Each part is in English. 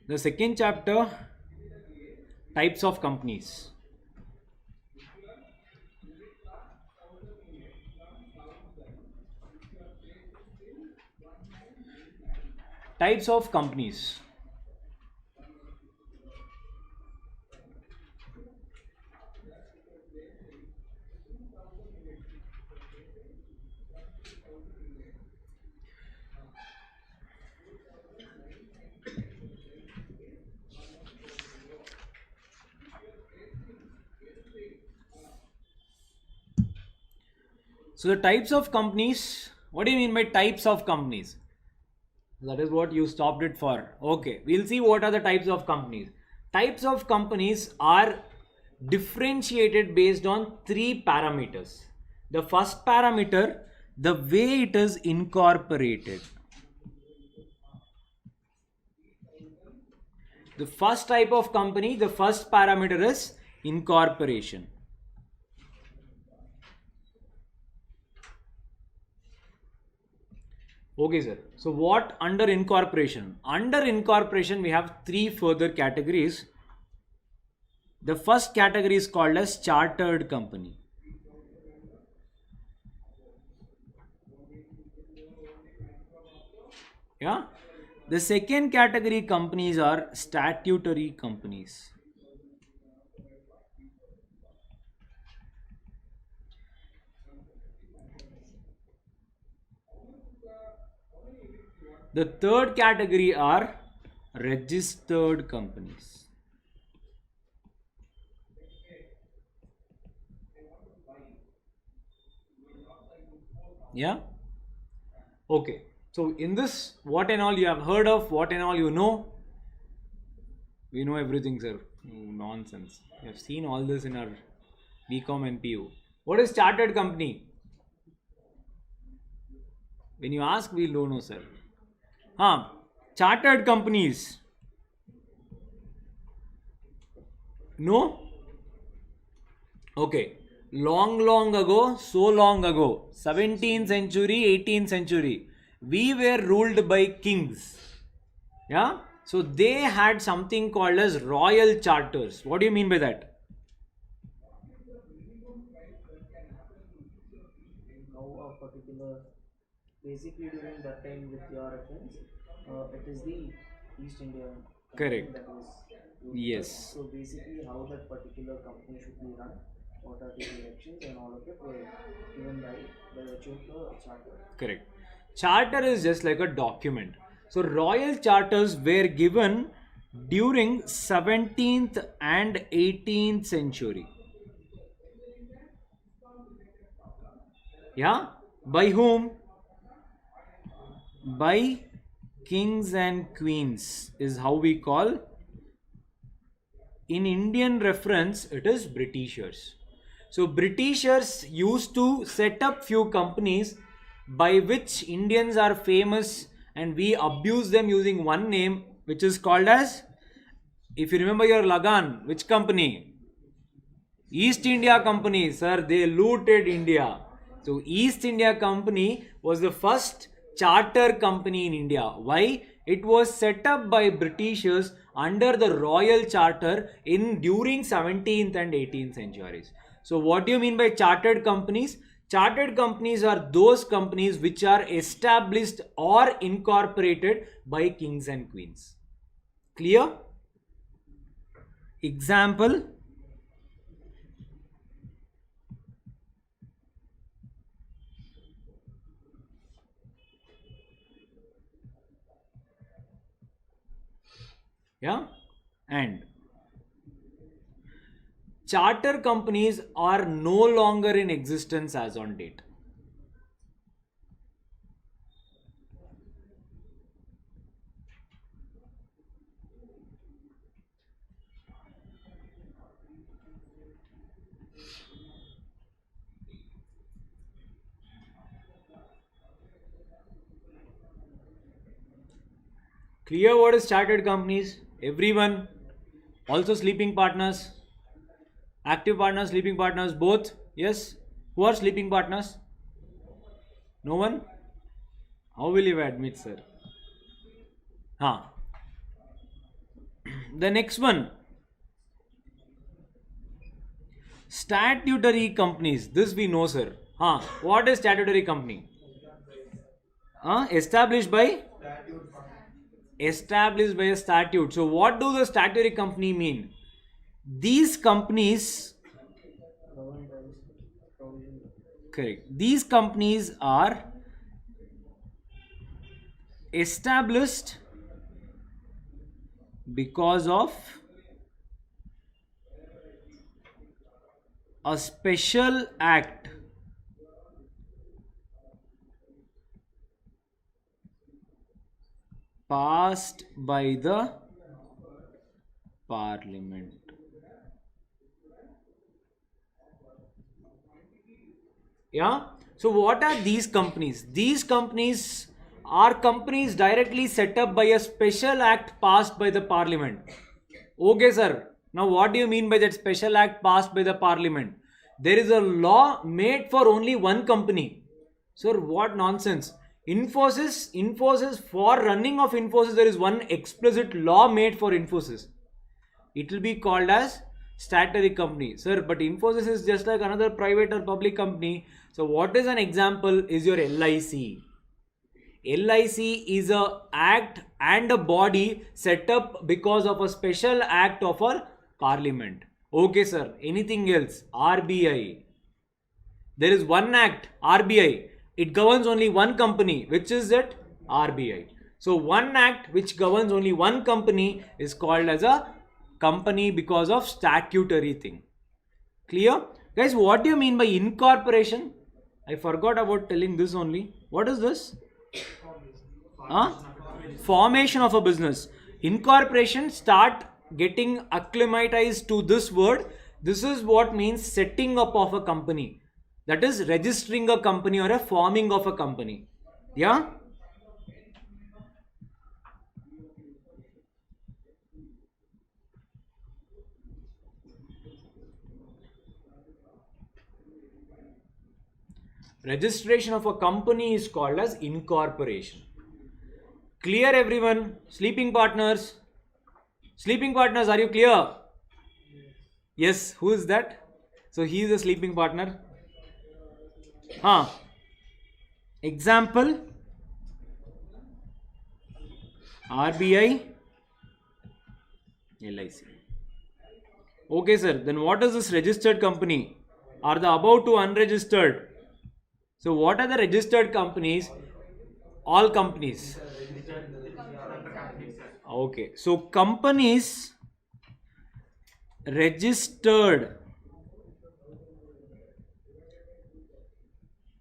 The second chapter, types of companies. Types of companies. So the types of companies, what do you mean by types of companies? That is what you stopped it for. Okay, we'll see what are the types of companies. Types of companies are differentiated based on three parameters. The first parameter, the way it is incorporated. The first type of company, the first parameter is incorporation. Okay, sir. So what under incorporation? Under incorporation, we have three further categories. The first category is called as chartered company. Yeah. The second category companies are statutory companies. The third category are registered companies. Yeah. Okay. So in this, what and all you have heard of, what and all you know, we know everything, sir. Nonsense. We have seen all this in our BCom and PU. What is chartered company? When you ask, we don't know, sir. Chartered companies. No? Okay. Long ago, so long ago, 17th century, 18th century, we were ruled by kings. Yeah? So they had something called as royal charters. What do you mean by that? How a particular, basically during that time with your reference, it is the East India Company Correct. that was ruled. Yes. So basically how that particular company should be run, what are the directions and all of it were given by virtue of the charter. Correct. Charter is just like a document. So royal charters were given during 17th and 18th century. Yeah? By whom? By kings and queens is how we call. In Indian reference, it is Britishers. So Britishers used to set up few companies by which Indians are famous, and we abuse them using one name which is called as, if you remember your Lagan, which company? East India Company, sir, they looted India. So East India Company was the first charter company in India. Why? It was set up by Britishers under the royal charter in during 17th and 18th centuries. So what do you mean by chartered companies? Chartered companies are those companies which are established or incorporated by kings and queens. Clear? Example. Yeah. And charter companies are no longer in existence as on date. Clear what is chartered companies? Everyone. Also sleeping partners. Active partners, sleeping partners, both. Yes. Who are sleeping partners? No one? How will you admit, sir? Huh. The next one, statutory companies. This we know, sir. What is statutory company? Established by a statute. So what do the statutory company mean? These companies, governed by this provision. correct. These companies are established because of a special act passed by the parliament. Yeah. So what are these companies? These companies are companies directly set up by a special act passed by the parliament. Okay, sir. Now, what do you mean by that special act passed by the parliament? There is a law made for only one company. Sir, what nonsense. Infosys, for running of Infosys, there is one explicit law made for Infosys. It will be called as statutory company. Sir, but Infosys is just like another private or public company. So, what is an example is your LIC. LIC is a act and a body set up because of a special act of a parliament. Okay, sir. Anything else? RBI. There is one act, RBI. It governs only one company, which is it? RBI. So one act which governs only one company is called as a company because of statutory thing. Clear? Guys, what do you mean by incorporation? I forgot about telling this only. What is this? Formation of a business. Incorporation, start getting acclimatized to this word. This is what means setting up of a company. That is registering a company or a forming of a company. Yeah? Registration of a company is called as incorporation. Clear, everyone? Sleeping partners? Sleeping partners, are you clear? Yes, who is that? So he is a sleeping partner. Example, RBI, LIC. Okay, sir. Then what is this registered company? Are the above two unregistered? So what are the registered companies? All companies. Okay. So companies registered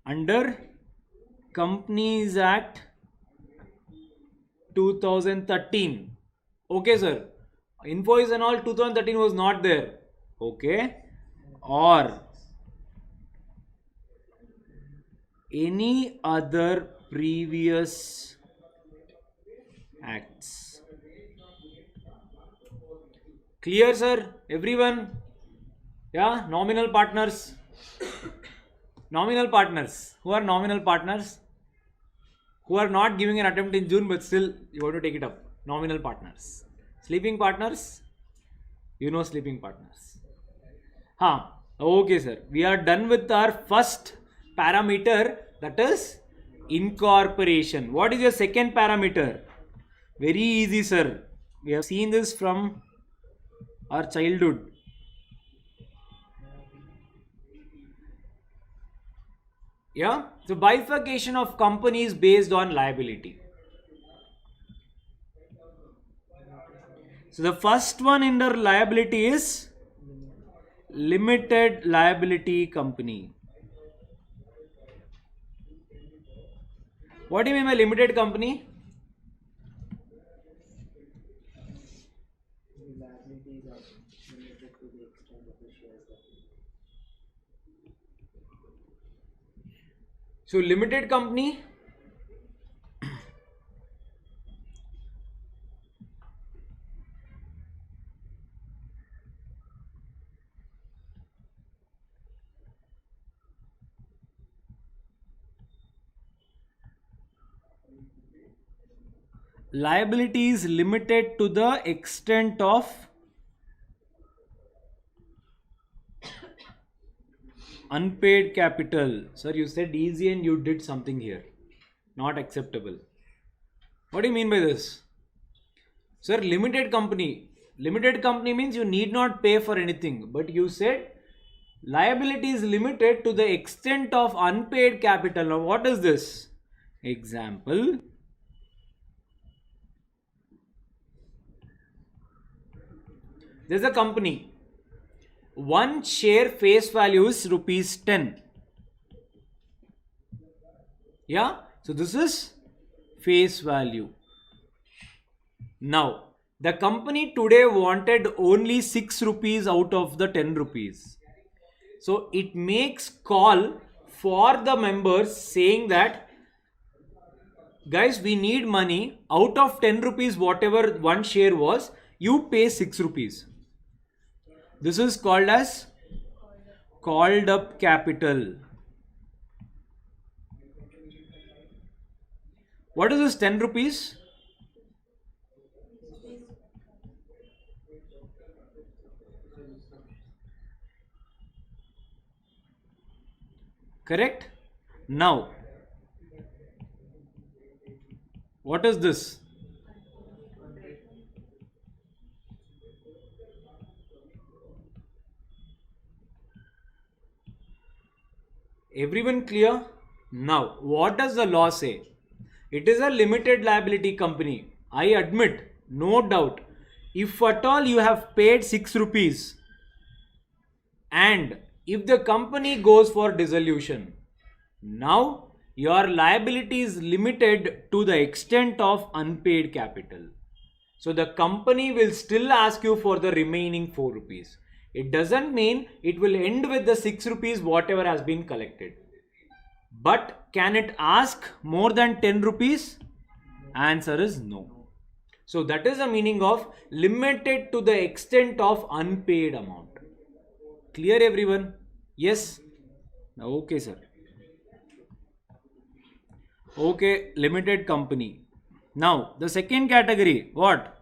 under Companies Act 2013. Okay, sir. Invoice and all 2013 was not there. Okay. Or any other previous acts. Clear, sir? Everyone? Yeah, nominal partners. Nominal partners. Who are nominal partners? Who are not giving an attempt in June, but still you want to take it up. Nominal partners. Sleeping partners? You know sleeping partners. Okay, sir. We are done with our first parameter, that is incorporation. What is your second parameter? Very easy, sir. We have seen this from our childhood. Yeah. So bifurcation of companies based on liability. So the first one under liability is limited liability company. What do you mean by limited company? The liabilities are limited to the extent of the shares that So limited company, liability is limited to the extent of unpaid capital. Sir, you said easy and you did something here. Not acceptable. What do you mean by this? Sir, limited company. Limited company means you need not pay for anything. But you said liability is limited to the extent of unpaid capital. Now, what is this? Example. There's a company. One share face value is rupees 10. Yeah. So this is face value. Now, the company today wanted only 6 rupees out of the 10 rupees. So it makes call for the members saying that, guys, we need money. Out of 10 rupees, whatever one share was, you pay 6 rupees. This is called as called up capital. What is this 10 rupees? Correct? Now, what is this? Everyone clear? Now, what does the law say? It is a limited liability company. I admit, no doubt. If at all you have paid 6 rupees and if the company goes for dissolution, now your liability is limited to the extent of unpaid capital. So the company will still ask you for the remaining 4 rupees. It doesn't mean it will end with the 6 rupees whatever has been collected. But can it ask more than 10 rupees? Answer is no. So that is the meaning of limited to the extent of unpaid amount. Clear everyone? Yes? Okay, sir. Okay, limited company. Now, the second category, what?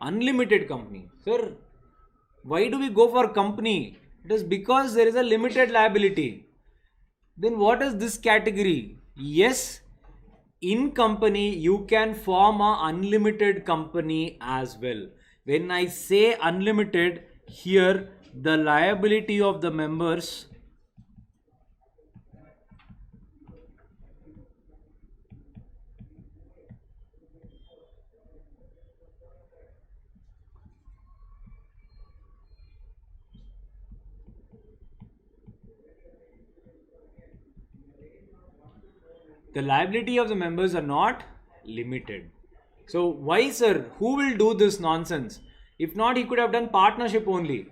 Unlimited company. Sir, why do we go for company? It is because there is a limited liability. Then what is this category? Yes, in company you can form a unlimited company as well. When I say unlimited, here the liability of the members are not limited. So why, sir? Who will do this nonsense? If not, he could have done partnership only.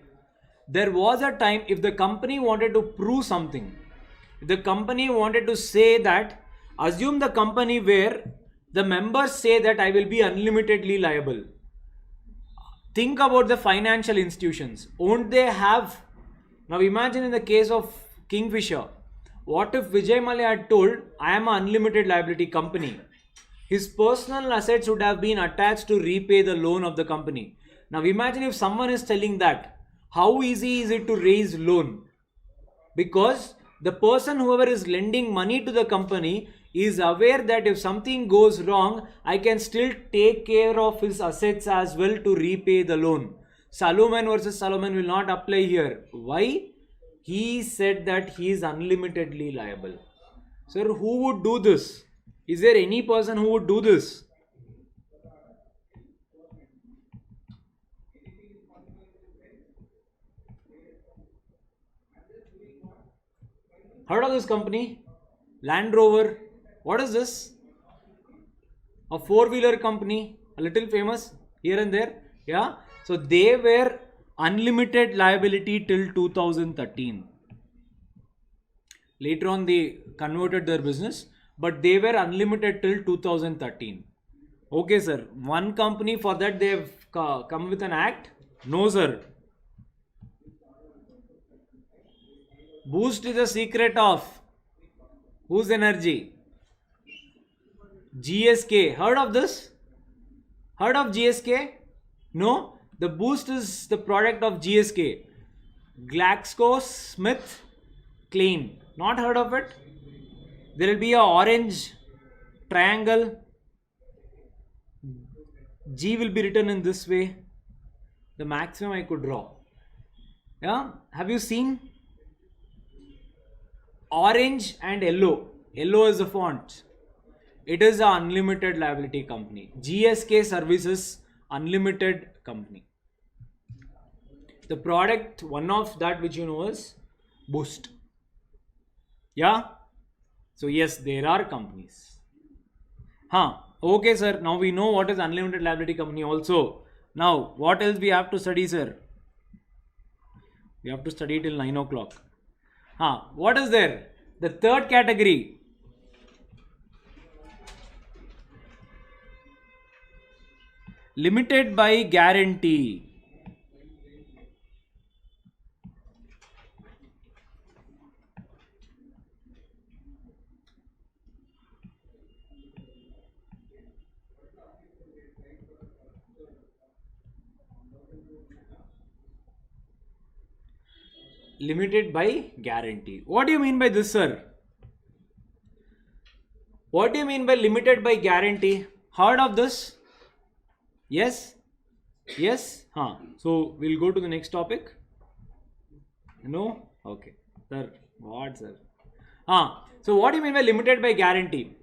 There was a time if the company wanted to prove something, if the company wanted to say that, assume the company where the members say that I will be unlimitedly liable. Think about the financial institutions. Won't they have? Now imagine in the case of Kingfisher. What if Vijay Mallya had told, I am an unlimited liability company? His personal assets would have been attached to repay the loan of the company. Now imagine if someone is telling that, how easy is it to raise loan? Because the person, whoever is lending money to the company, is aware that if something goes wrong, I can still take care of his assets as well to repay the loan. Salomon versus Salomon will not apply here. Why? He said that he is unlimitedly liable. Sir, who would do this? Is there any person who would do this? Heard of this company? Land Rover. What is this? A four-wheeler company, a little famous here and there. Yeah. So they were unlimited liability till 2013. Later on they converted their business, but they were unlimited till 2013. Okay, sir. One company, for that they have come with an act? No, sir. Boost is a secret of whose energy? GSK. Heard of this? Heard of GSK? No? The Boost is the product of GSK. GlaxoSmith Clean. Not heard of it? There will be a orange triangle. G will be written in this way. The maximum I could draw. Yeah? Have you seen? Orange and yellow. Yellow is the font. It is an unlimited liability company. GSK Services Unlimited Company. The product, one of that which you know is Boost. Yeah? So yes, there are companies. Okay sir, now we know what is unlimited liability company also. Now, what else we have to study, sir? We have to study till 9 o'clock. What is there? The third category. Limited by guarantee. Limited by guarantee. What do you mean by this, sir? What do you mean by limited by guarantee? Heard of this? Yes? Yes? So we'll go to the next topic. No? Okay. Sir, what, sir? So what do you mean by limited by guarantee?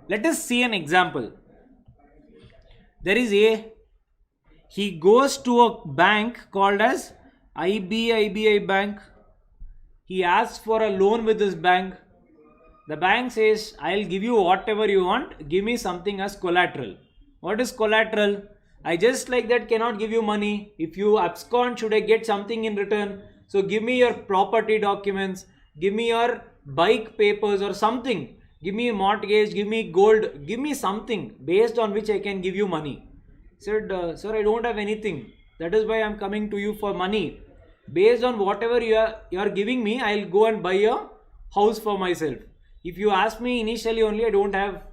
Let us see an example. There is A. He goes to a bank called as IBI Bank. He asks for a loan with this bank. The bank says, I'll give you whatever you want. Give me something as collateral. What is collateral? I just like that cannot give you money. If you abscond, should I get something in return? So give me your property documents. Give me your bike papers or something. Give me a mortgage. Give me gold. Give me something based on which I can give you money. He said, sir, I don't have anything. That is why I'm coming to you for money. Based on whatever you are giving me, I'll go and buy a house for myself. If you ask me initially only, I don't have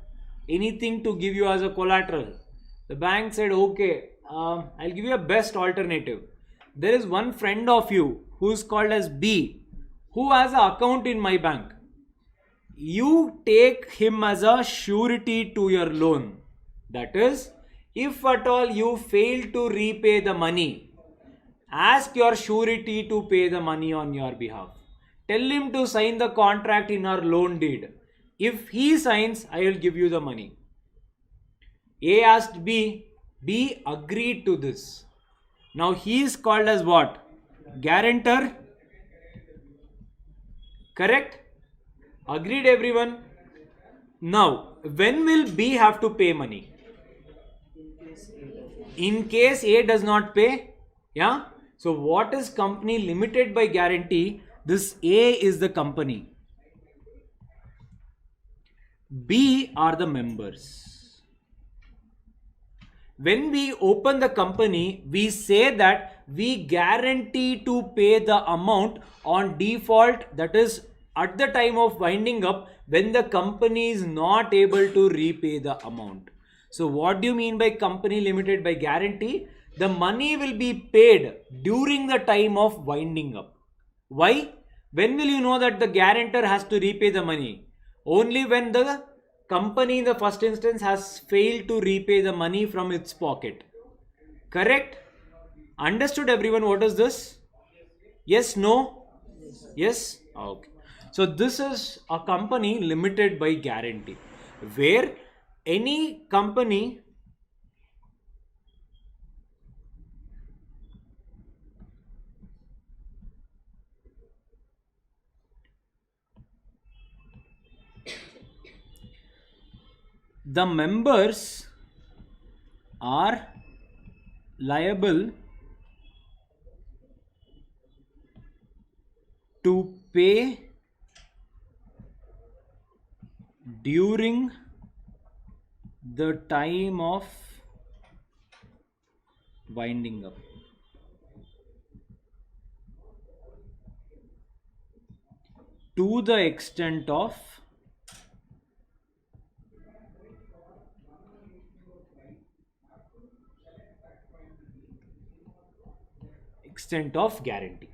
anything to give you as a collateral. The bank said, okay, I'll give you a best alternative. There is one friend of you who's called as B, who has an account in my bank. You take him as a surety to your loan. That is, if at all you fail to repay the money, ask your surety to pay the money on your behalf. Tell him to sign the contract in our loan deed. If he signs, I will give you the money. A asked B. B agreed to this. Now he is called as what? Guarantor. Correct? Agreed, everyone? Now, when will B have to pay money? In case A does not pay. Yeah? So what is company limited by guarantee? This A is the company. B are the members. When we open the company, we say that we guarantee to pay the amount on default, that is at the time of winding up when the company is not able to repay the amount. So what do you mean by company limited by guarantee? The money will be paid during the time of winding up. Why? When will you know that the guarantor has to repay the money? Only when the company in the first instance has failed to repay the money from its pocket. Correct? Understood, everyone? What is this? Yes? No? Yes? Okay. So this is a company limited by guarantee, where any company the members are liable to pay during the time of winding up. to the extent of guarantee.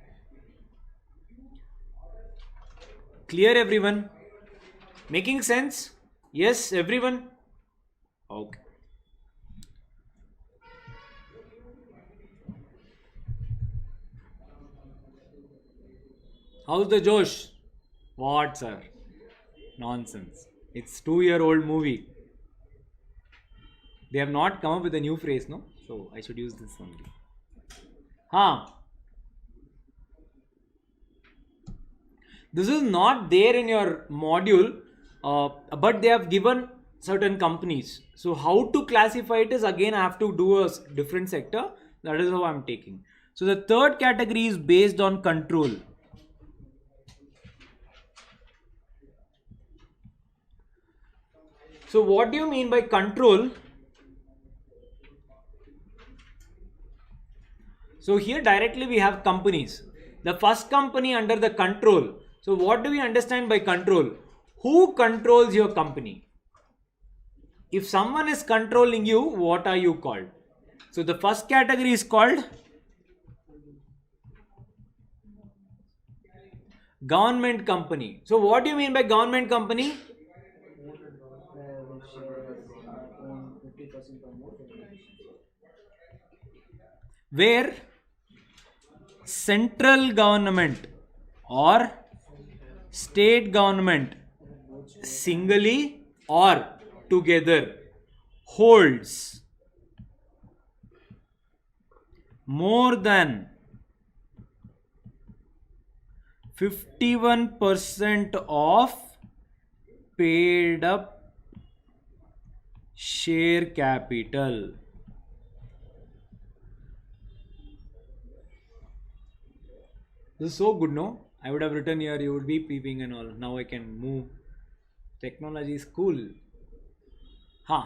Clear, everyone? Making sense? Yes, everyone? Okay. How's the Josh? What, sir? Nonsense. It's 2-year-old movie. They have not come up with a new phrase, no? So I should use this only. This is not there in your module, but they have given certain companies. So how to classify it is, again I have to do a different sector. That is how I'm taking. So the third category is based on control. So what do you mean by control? So here directly we have companies. The first company under the control. So what do we understand by control? Who controls your company? If someone is controlling you, what are you called? So the first category is called government company. So what do you mean by government company? Where central government or state government singly or together holds more than 51% of paid up share capital. This is so good, no? I would have written here, you would be peeping and all. Now I can move. Technology is cool. For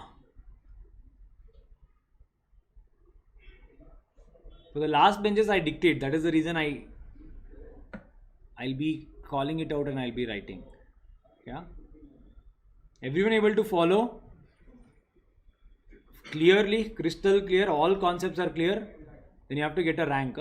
the last benches I dictate. That is the reason I'll be calling it out and I'll be writing. Yeah. Everyone able to follow? Clearly, crystal clear, all concepts are clear. Then you have to get a rank.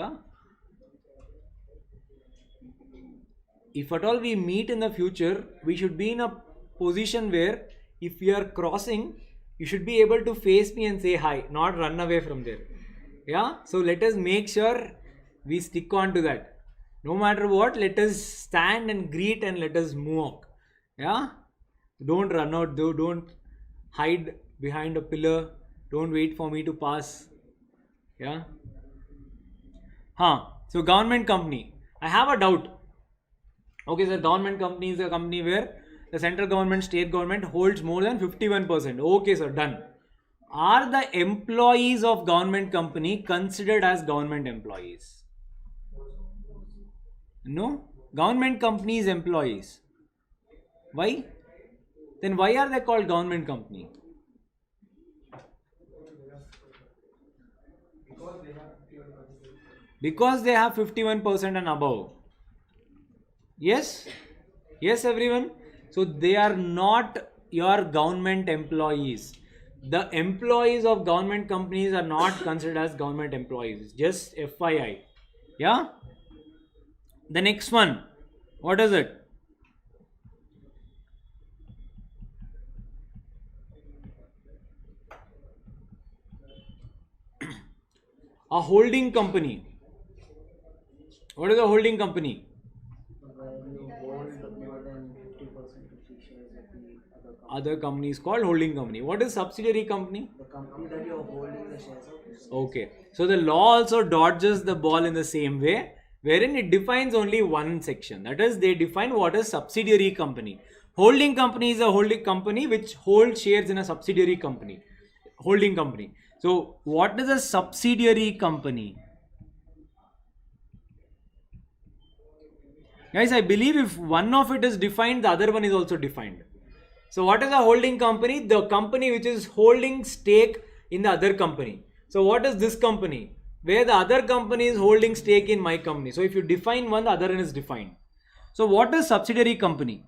If at all we meet in the future, we should be in a position where if we are crossing, you should be able to face me and say hi, not run away from there. Yeah. So let us make sure we stick on to that. No matter what, let us stand and greet and let us move. Yeah. Don't run out, though. Don't hide behind a pillar. Don't wait for me to pass. Yeah. So government company. I have a doubt. Okay, sir, government company is a company where the central government, state government holds more than 51%. Okay, sir, done. Are the employees of government company considered as government employees? No. Government companies employees. Why? Then why are they called government company? Because they have 51% and above. Yes? Yes, everyone? So they are not your government employees. The employees of government companies are not considered as government employees. Just FYI. Yeah? The next one. What is it? A holding company. What is a holding company? Other company is called holding company. What is subsidiary company? The company that you are holding the shares of. Okay. So the law also dodges the ball in the same way, wherein it defines only one section. That is, they define what is subsidiary company. Holding company is a holding company which holds shares in a subsidiary company. Holding company. So what is a subsidiary company? Guys, I believe if one of it is defined, the other one is also defined. So what is a holding company? The company which is holding stake in the other company. So what is this company? Where the other company is holding stake in my company. So if you define one, the other one is defined. So what is subsidiary company?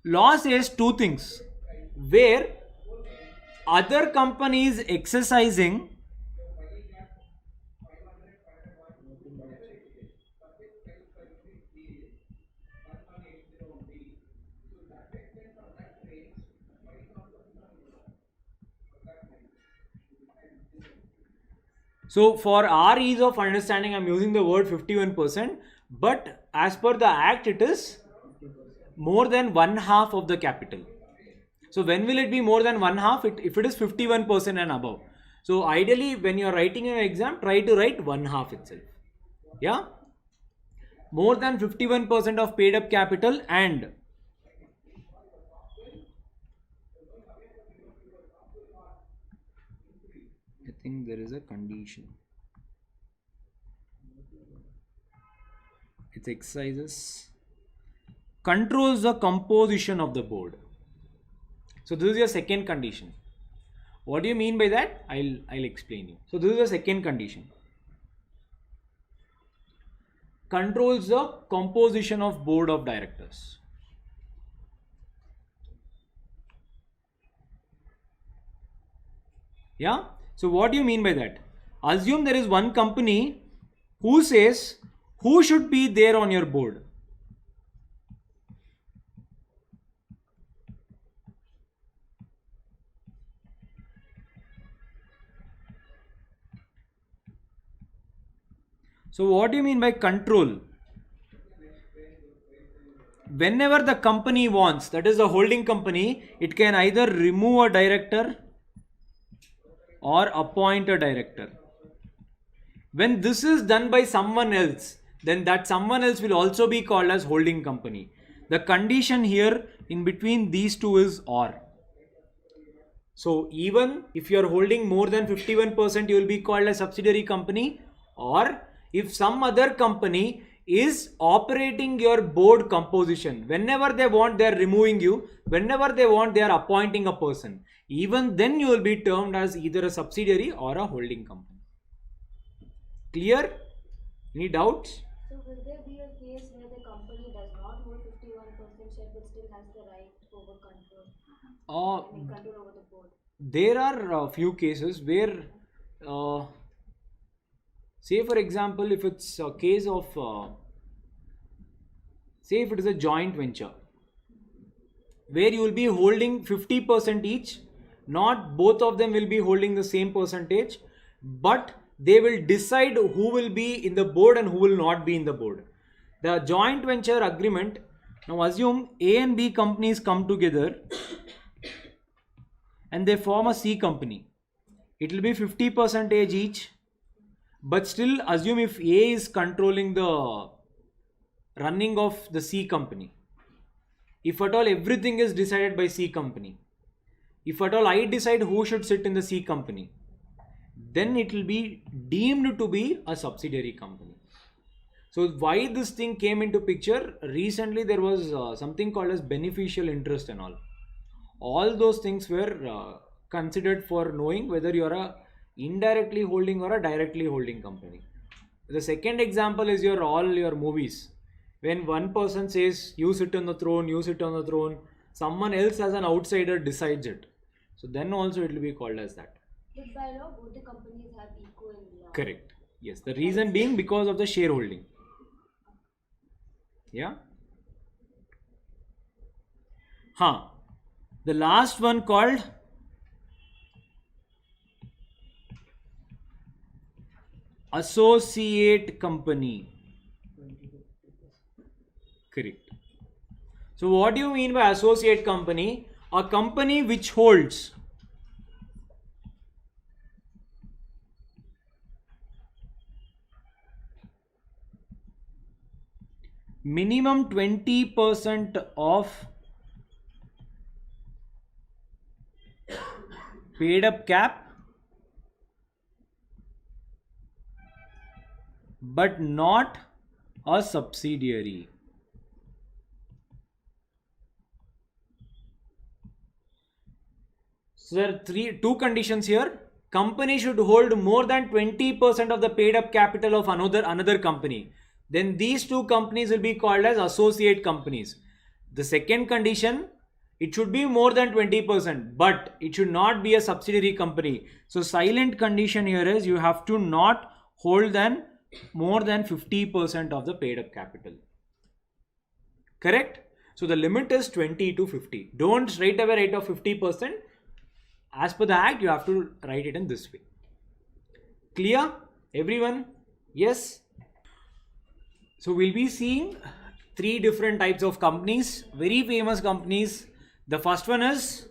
Law says two things, where other companies exercising so for our ease of understanding, I'm using the word 51%, but as per the act, it is more than one half of the capital. So when will it be more than one half? If it is 51% and above. So ideally, when you're writing an exam, try to write one half itself. Yeah? More than 51% of paid up capital, and I think there is a condition. It exercises, controls the composition of the board. So this is your second condition. What do you mean by that? I'll explain you. So this is the second condition. Controls the composition of board of directors. Yeah? So what do you mean by that? Assume there is one company who says who should be there on your board. So what do you mean by control? Whenever the company wants, that is the holding company, it can either remove a director or appoint a director. When this is done by someone else, then that someone else will also be called as holding company. The condition here in between these two is or. So even if you are holding more than 51%, you will be called a subsidiary company, or if some other company is operating your board composition, whenever they want, they are removing you, whenever they want, they are appointing a person, even then you will be termed as either a subsidiary or a holding company. Clear? Any doubts? So will there be a case where the company does not hold 51% share but still has the right over control? Control over the board? There are a few cases where say for example, if it's a case of say if it is a joint venture where you will be holding 50% each, not both of them will be holding the same percentage, but they will decide who will be in the board and who will not be in the board. The joint venture agreement, now assume A and B companies come together and they form a C company. It will be 50% each, but still assume if A is controlling the running of the C company, if at all everything is decided by C company, if at all I decide who should sit in the C company, then it will be deemed to be a subsidiary company. So why this thing came into picture? Recently there was something called as beneficial interest and all those things were considered for knowing whether you are a indirectly holding or a directly holding company. The second example is all your movies. When one person says you sit on the throne, you sit on the throne, someone else as an outsider decides it. So then also it will be called as that. But by law, both the companies have equal. Correct. Yes. The reason being because of the shareholding. Yeah. The last one called associate company. Correct. So what do you mean by associate company? A company which holds minimum 20% of paid up cap but not a subsidiary. So there are two conditions here. Company should hold more than 20% of the paid up capital of another company. then these two companies will be called as associate companies. The second condition, it should be more than 20%, but it should not be a subsidiary company. So silent condition here is you have to not hold than more than 50% of the paid up capital. Correct? So the limit is 20 to 50. Don't straight away write of 50%. As per the act, you have to write it in this way. Clear? Everyone? Yes? So we'll be seeing 3 different types of companies, very famous companies. The first one is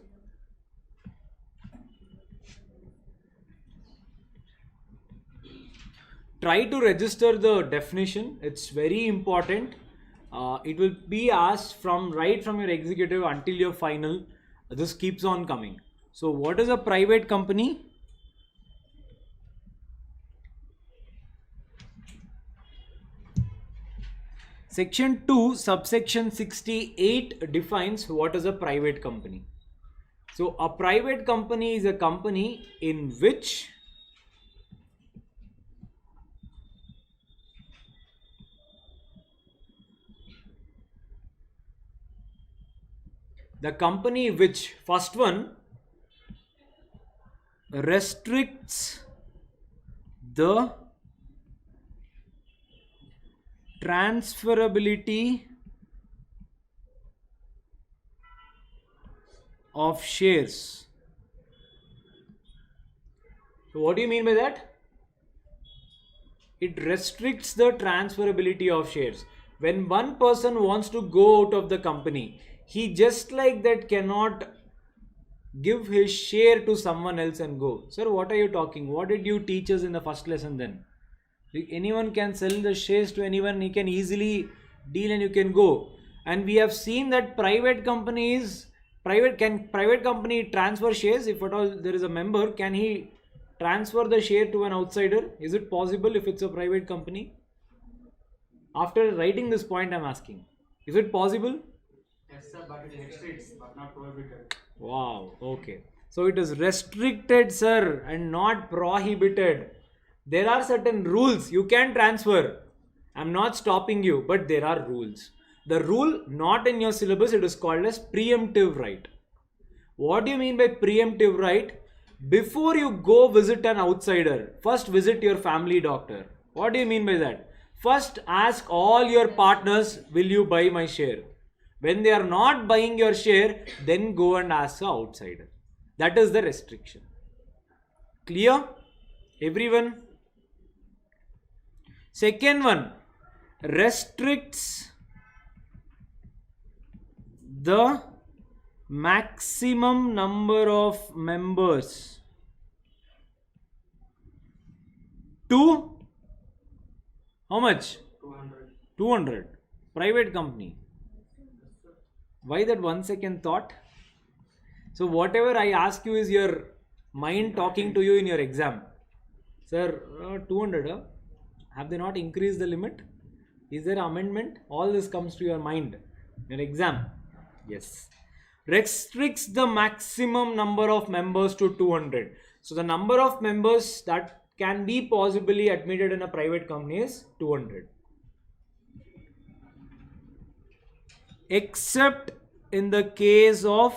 try to register the definition. It's very important. It will be asked from right from your executive until your final. This keeps on coming. So what is a private company? Section 2 subsection 68 defines what is a private company. So a private company is a company in which the company which, first one, restricts the transferability of shares. So what do you mean by that? It restricts the transferability of shares. When one person wants to go out of the company, he just like that cannot give his share to someone else and go. Sir, what are you talking? What did you teach us in the first lesson then? Anyone can sell the shares to anyone, he can easily deal and you can go. And we have seen that private company transfer shares? If at all there is a member, can he transfer the share to an outsider? Is it possible if it's a private company? After writing this point, I'm asking, is it possible? Yes, sir, but it restricts, but not prohibited. Wow, okay. So it is restricted, sir, and not prohibited. There are certain rules. You can transfer. I'm not stopping you, but there are rules. The rule not in your syllabus, it is called as preemptive right. What do you mean by preemptive right? Before you go visit an outsider, first visit your family doctor. What do you mean by that? First ask all your partners, will you buy my share? When they are not buying your share, then go and ask the outsider. That is the restriction. Clear? Everyone? Second one, restricts the maximum number of members to how much? 200. 200. Private company. Why that 1 second thought? So whatever I ask you is your mind talking to you in your exam. Sir, 200, have they not increased the limit? Is there amendment? All this comes to your mind. Your exam. Yes. Restricts the maximum number of members to 200. So the number of members that can be possibly admitted in a private company is 200. Except in the case of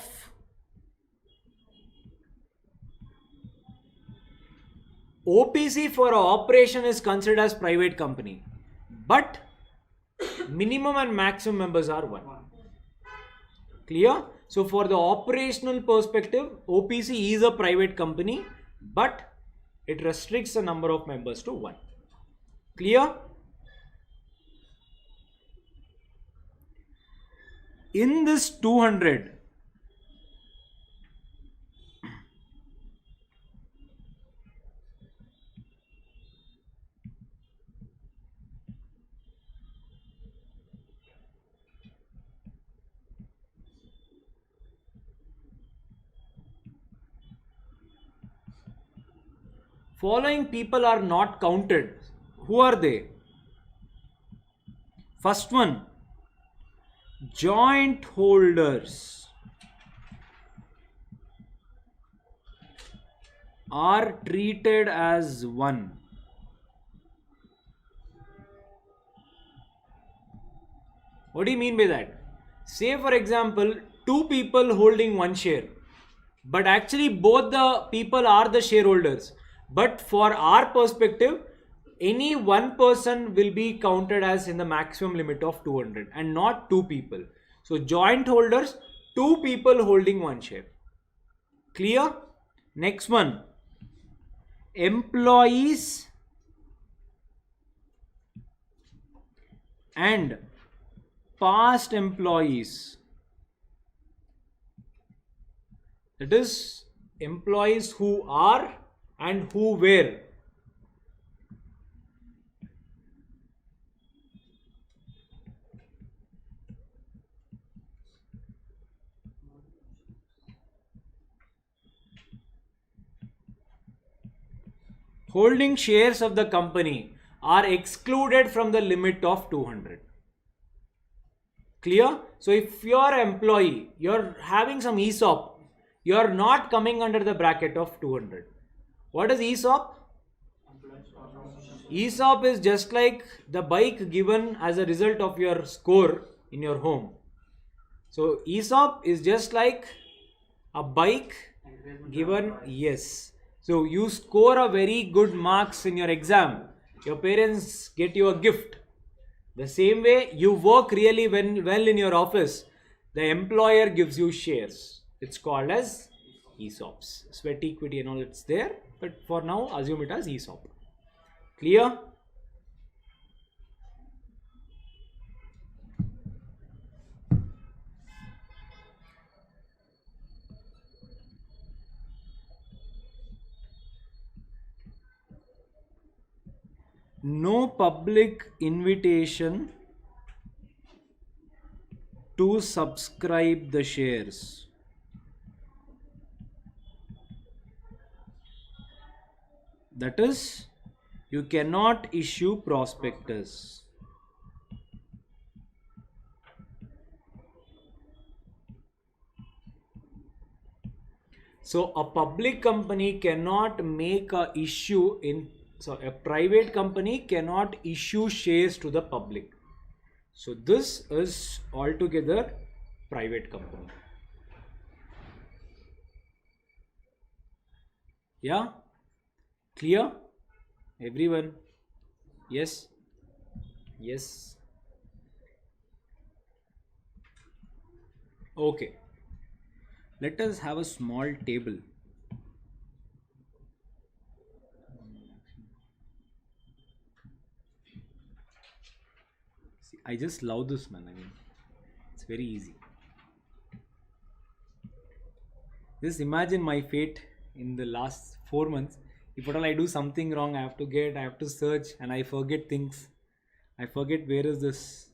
OPC for operation is considered as private company, but minimum and maximum members are 1. Clear? So for the operational perspective, OPC is a private company, but it restricts the number of members to 1. Clear? In this 200, following people are not counted. Who are they? First one, joint holders are treated as one. What do you mean by that? Say for example, two people holding one share, but actually both the people are the shareholders. But for our perspective, any one person will be counted as in the maximum limit of 200 and not two people. So joint holders, two people holding one share. Clear? Next one. Employees and past employees. That is, employees who are and who were. Holding shares of the company are excluded from the limit of 200. Clear? So if you're an employee, you're having some ESOP, you're not coming under the bracket of 200. What is ESOP? ESOP is just like the bike given as a result of your score in your home. So ESOP is just like a bike given, yes. So you score a very good marks in your exam, your parents get you a gift. The same way you work really well in your office, the employer gives you shares. It's called as ESOPs. Sweat equity and all, it's there, but for now assume it as ESOP. Clear? No public invitation to subscribe the shares. That is, you cannot issue prospectus. So a public company cannot make a issue in, so a private company cannot issue shares to the public. So this is altogether private company. Yeah? Clear? Everyone? Yes? Yes? Okay. Let us have a small table. See, I just love this, man. I mean, it's very easy. Just imagine my fate in the last 4 months. If at all I do something wrong, I have to search, and I forget things. I forget where is this,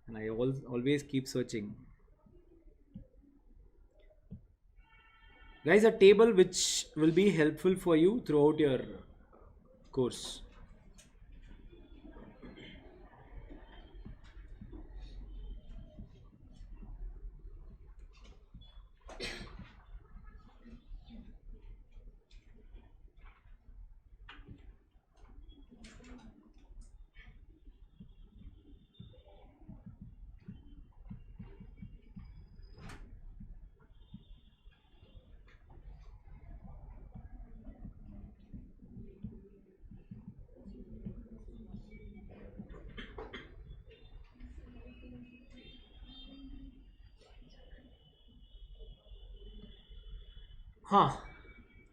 and I always keep searching. Guys, a table which will be helpful for you throughout your course.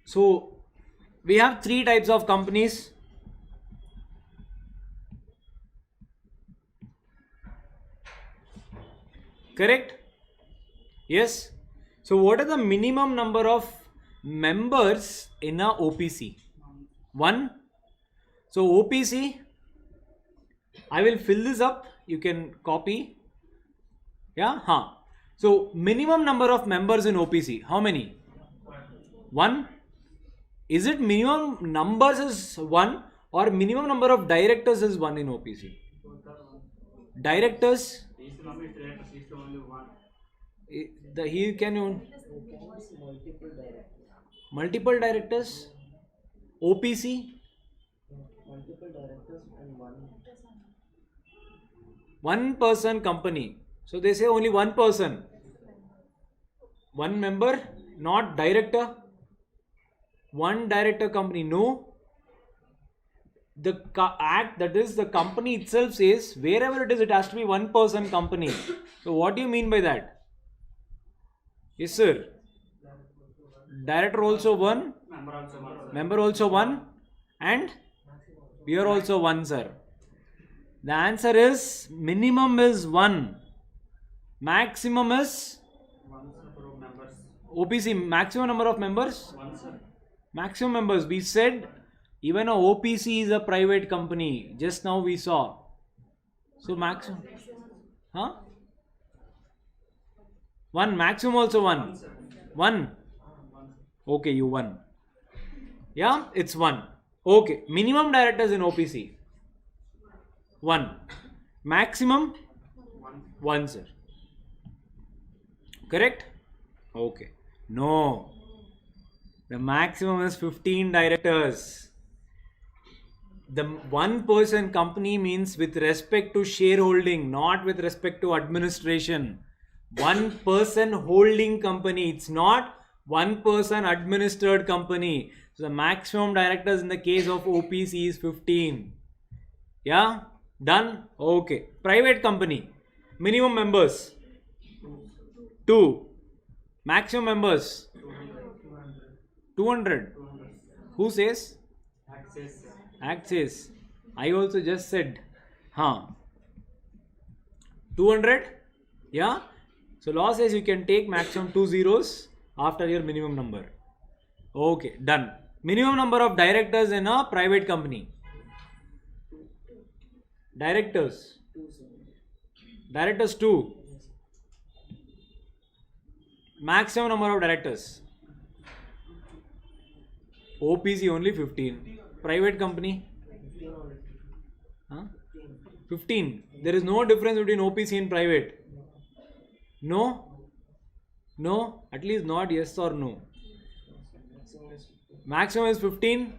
So we have 3 types of companies. Correct? Yes. So what are the minimum number of members in a OPC? 1. So OPC, I will fill this up. You can copy. Yeah. So minimum number of members in OPC, how many? 1. Is it minimum numbers is 1 or minimum number of directors is 1 in OPC? Directors, Each number is directors is only one. he can multiple directors. OPC, multiple directors and one. One person company. So they say only one person. One member, not director. One director company. No. The act, that is the company itself says wherever it is, it has to be one person company. So what do you mean by that? Yes, sir. Director also one. Member also one, sir. Member also one. And we are also one, sir. The answer is minimum is 1. Maximum is One number of members. OPC. Maximum number of members. One, sir. Maximum members. We said even a OPC is a private company. Just now we saw. So maximum. Huh? 1. Maximum also 1. 1. Okay, you won. Yeah, it's 1. Okay. Minimum directors in OPC. 1. Maximum? 1, sir. Correct? Okay. No. The maximum is 15 directors. The one person company means with respect to shareholding, not with respect to administration. One person holding company. It's not one person administered company. So the maximum directors in the case of OPC is 15. Yeah? Done? Okay. Private company. Minimum members 2. Maximum members 200. Who says? Access, sir. Act says. I also just said. 200? Yeah? So law says you can take maximum 2 zeros after your minimum number. Okay, done. Minimum number of directors in a private company. Directors. 2, sir. Directors 2. Maximum number of directors. OPC only 15. Private company. 15 only. Huh? 15. There is no difference between OPC and private. No? No? At least not yes or no. Maximum is 15. Maximum is 15.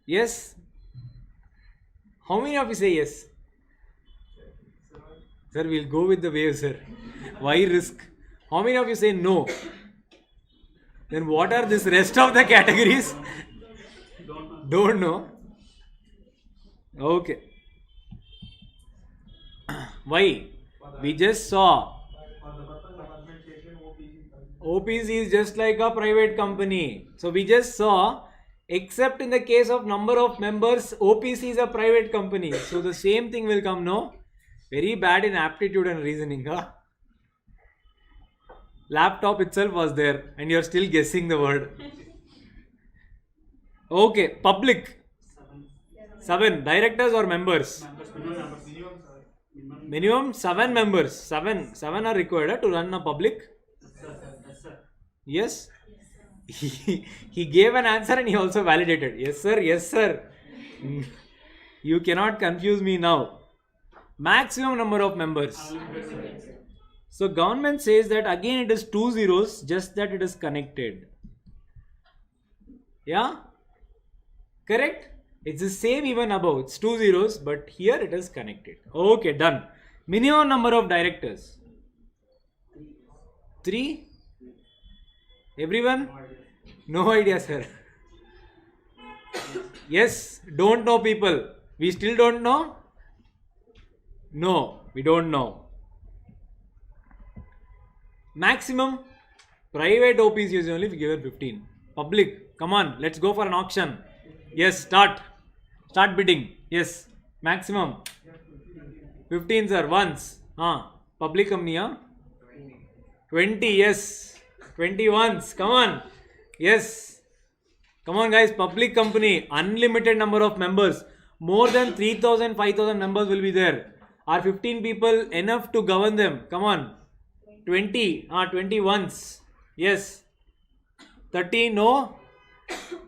Yes? How many of you say yes? Sir, we'll go with the wave, sir. Why risk? How many of you say no? Then what are this rest of the categories? Don't know. Okay. Why? We just saw OPC is just like a private company. So we just saw, except in the case of number of members, OPC is a private company. So the same thing will come, no? Very bad in aptitude and reasoning, huh? Laptop itself was there and you're still guessing the word. Okay, public. 7 directors or members? Minimum 7 members. 7 are required to run a public. Yes. He gave an answer and he also validated. Yes, sir. Yes, sir. You cannot confuse me now. Maximum number of members. So government says that again it is 2 zeros, just that it is connected. Yeah? Correct? It's the same even above. It's 2 zeros, but here it is connected. Okay, done. Minimum number of directors. 3? Everyone? No idea, sir. Yes, don't know people. We still don't know? No, we don't know. Maximum private OPC is only given 15. Public, come on, let's go for an auction. Yes, start bidding. Yes, maximum 15, sir. Once. Public company, 20. Yes, 20 once. Come on. Yes, come on, guys. Public company, unlimited number of members. More than 3,000, 5,000 members will be there. Are 15 people enough to govern them? Come on. 20. 20 once. Yes. 30. No.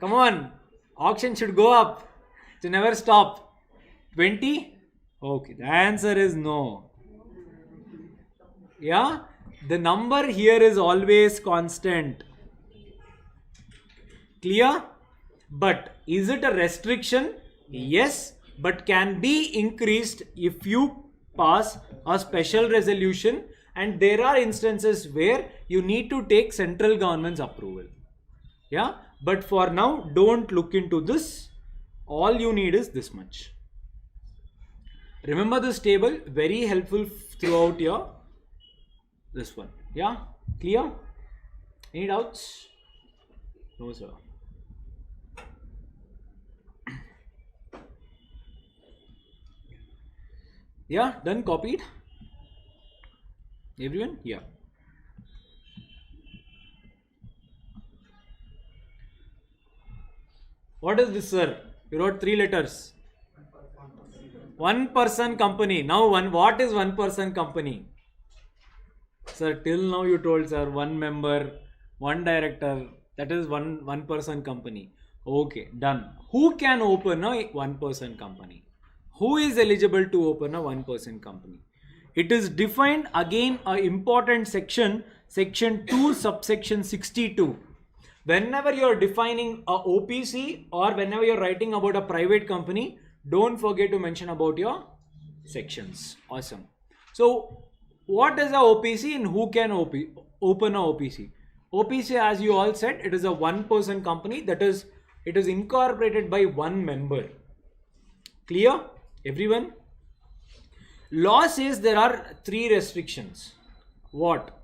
Come on. Auction should go up. It should never stop. 20. Okay. The answer is no. Yeah. The number here is always constant. Clear? But is it a restriction? Yes. But can be increased if you pass a special resolution, and there are instances where you need to take central government's approval. Yeah, but for now, don't look into this. All you need is this much. Remember this table, very helpful throughout your this one. Yeah, clear? Any doubts? No, sir. Yeah, done, copied? Everyone? Yeah. What is this, sir? You wrote 3 letters. One person company. Now, what is one person company? Sir, till now you told, sir, one member, one director. That is one person company. Okay, done. Who can open a one person company? Who is eligible to open a one person company? It is defined again a important section, section 2, subsection 62. Whenever you are defining a OPC or whenever you are writing about a private company, don't forget to mention about your sections. Awesome. So, what is a OPC and who can open a OPC? OPC, as you all said, it is a one person company, that is, it is incorporated by one member. Clear? Everyone? Law says there are 3 restrictions. What?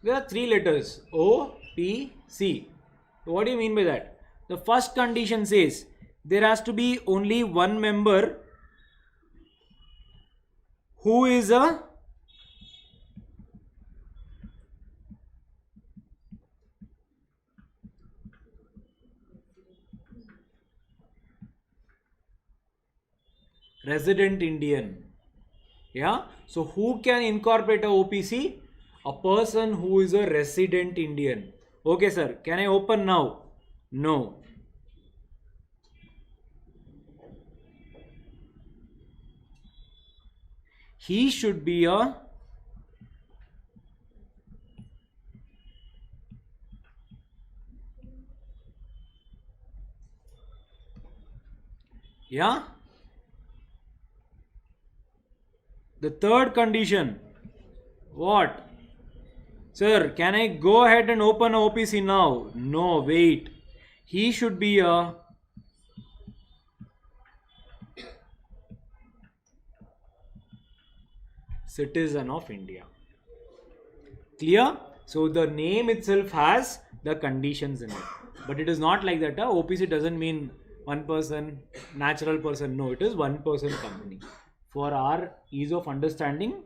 There are 3 letters, O, P, C. What do you mean by that? The first condition says there has to be only one member who is a resident Indian. Yeah. So who can incorporate a OPC? A person who is a resident Indian. Okay, sir. Can I open now? No. He should be a yeah. The third condition. What? Sir, can I go ahead and open a OPC now? No, wait. He should be a citizen of India. Clear? So the name itself has the conditions in it. But it is not like that. OPC doesn't mean one person, natural person. No, it is one person company. For our ease of understanding,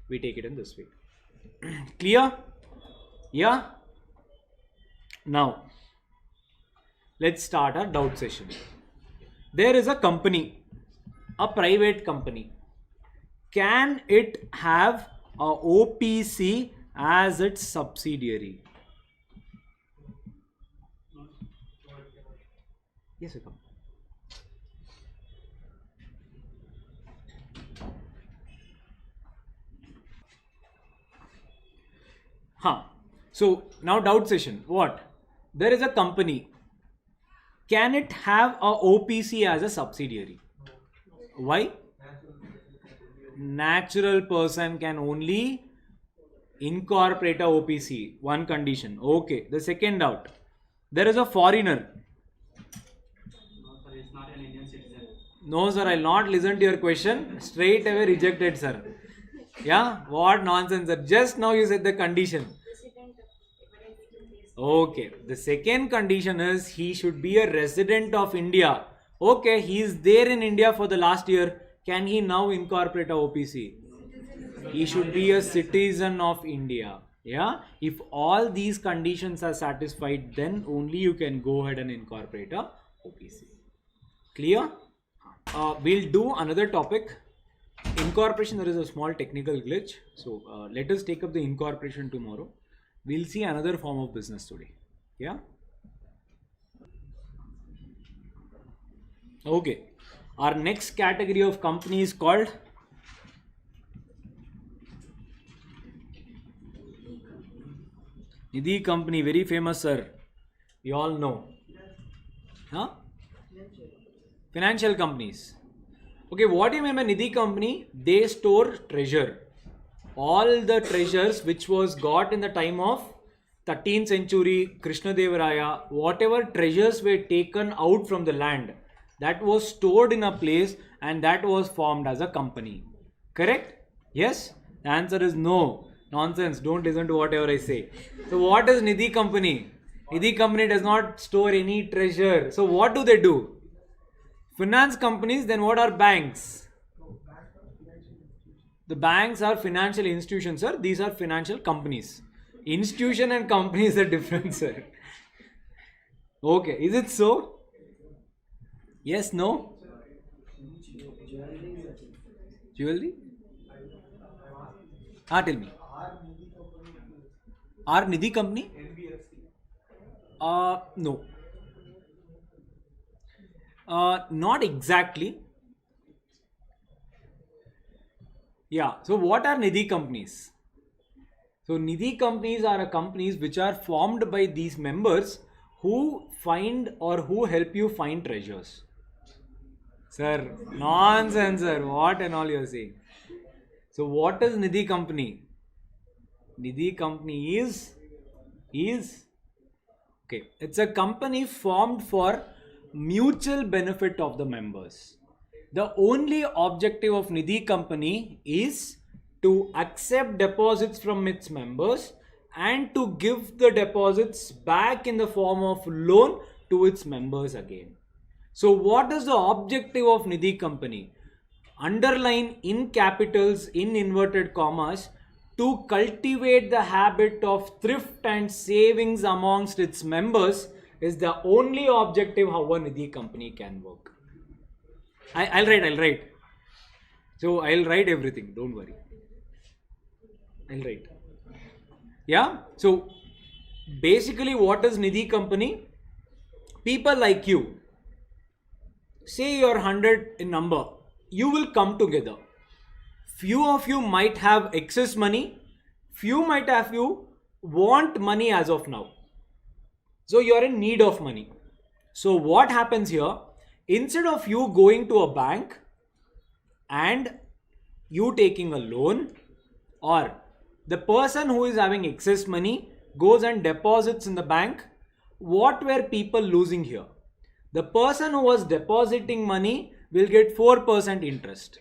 we take it in this way. Clear? Yeah? Now, let's start our doubt session. There is a company, a private company. Can it have a OPC as its subsidiary? Yes, sir. So now doubt session. What? There is a company. Can it have a OPC as a subsidiary? Why? Natural person can only incorporate a OPC. One condition. Okay. The second doubt. There is a foreigner. No, sir, it's not an Indian citizen. No, sir, I'll not listen to your question. Straight away rejected, sir. Yeah? What nonsense, sir. Just now you said the condition. Okay. The second condition is he should be a resident of India. Okay, he is there in India for the last year. Can he now incorporate a OPC? He should be a citizen of India. Yeah. If all these conditions are satisfied, then only you can go ahead and incorporate a OPC. Clear? We'll do another topic. Incorporation, there is a small technical glitch. So let us take up the incorporation tomorrow. We'll see another form of business today. Yeah. Okay. Our next category of company is called Nidhi company. Very famous, sir. You all know. Huh? Financial companies. Okay, what do you mean by Nidhi company? They store treasure. All the treasures which was got in the time of 13th century Krishna Devaraya, whatever treasures were taken out from the land, that was stored in a place and that was formed as a company. Correct? Yes? The answer is no. Nonsense. Don't listen to whatever I say. So what is Nidhi company? Nidhi company does not store any treasure. So what do they do? Finance companies, then what are banks? The banks are financial institutions, sir. These are financial companies. Institution and companies are different, sir. Okay, is it so? Yes, no? Jewelry? Tell me. Our Nidhi company? No. Not exactly. Yeah. So what are Nidhi companies? So Nidhi companies are companies which are formed by these members who find or who help you find treasures. Sir, nonsense, sir. What and all you're saying? So what is Nidhi company? Nidhi company is okay. It's a company formed for mutual benefit of the members. The only objective of Nidhi company is to accept deposits from its members and to give the deposits back in the form of loan to its members again. So what is the objective of Nidhi company? Underline in capitals in inverted commas, to cultivate the habit of thrift and savings amongst its members is the only objective how a Nidhi company can work. I'll write. So I'll write everything, don't worry. I'll write. Yeah, so basically what is Nidhi company? People like you, say you're 100 in number, you will come together. Few of you might have excess money, few might have you want money as of now. So you're in need of money. So what happens here? Instead of you going to a bank and you taking a loan, or the person who is having excess money goes and deposits in the bank, what were people losing here? The person who was depositing money will get 4% interest.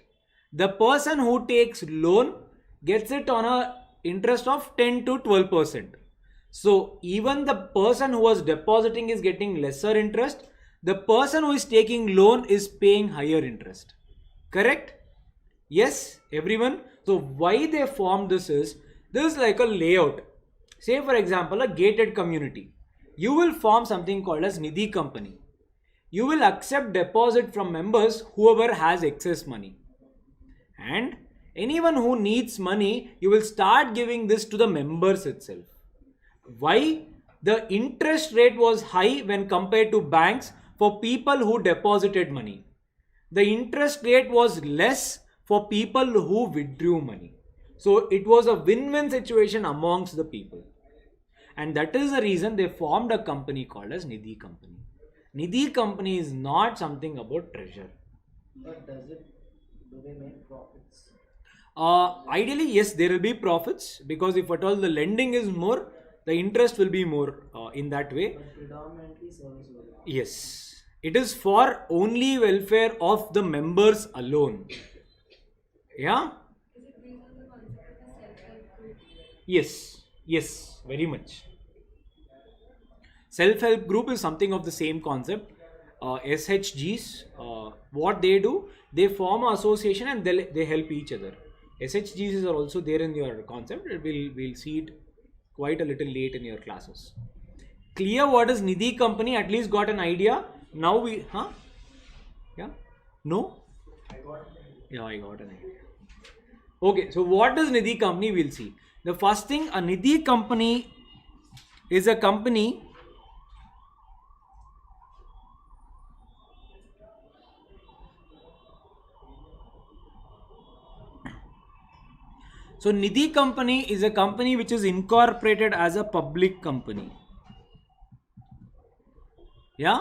The person who takes loan gets it on a interest of 10 to 12%. So even the person who was depositing is getting lesser interest. The person who is taking loan is paying higher interest. Correct? Yes, everyone. So why they formed this is like a layout. Say for example, a gated community. You will form something called as Nidhi company. You will accept deposit from members whoever has excess money. And anyone who needs money, you will start giving this to the members itself. Why? The interest rate was high when compared to banks for people who deposited money. The interest rate was less for people who withdrew money. So it was a win-win situation amongst the people. And that is the reason they formed a company called as Nidhi company. Nidhi company is not something about treasure. But do they make profits? Ideally, yes, there will be profits, because if at all the lending is more, the interest will be more in that way. But predominantly service oriented. Yes, it is for only welfare of the members alone. Yeah? Yes, very much. Self-help group is something of the same concept. SHGs, what they do, they form an association and they help each other. SHGs are also there in your concept. We'll see it quite a little late in your classes. Clear what is Nidhi company? At least got an idea. Now we, yeah? No? Yeah, I got an idea. Okay, so what is Nidhi company? We'll see. The first thing, a Nidhi company is a company So Nidhi company is a company which is incorporated as a public company. Yeah?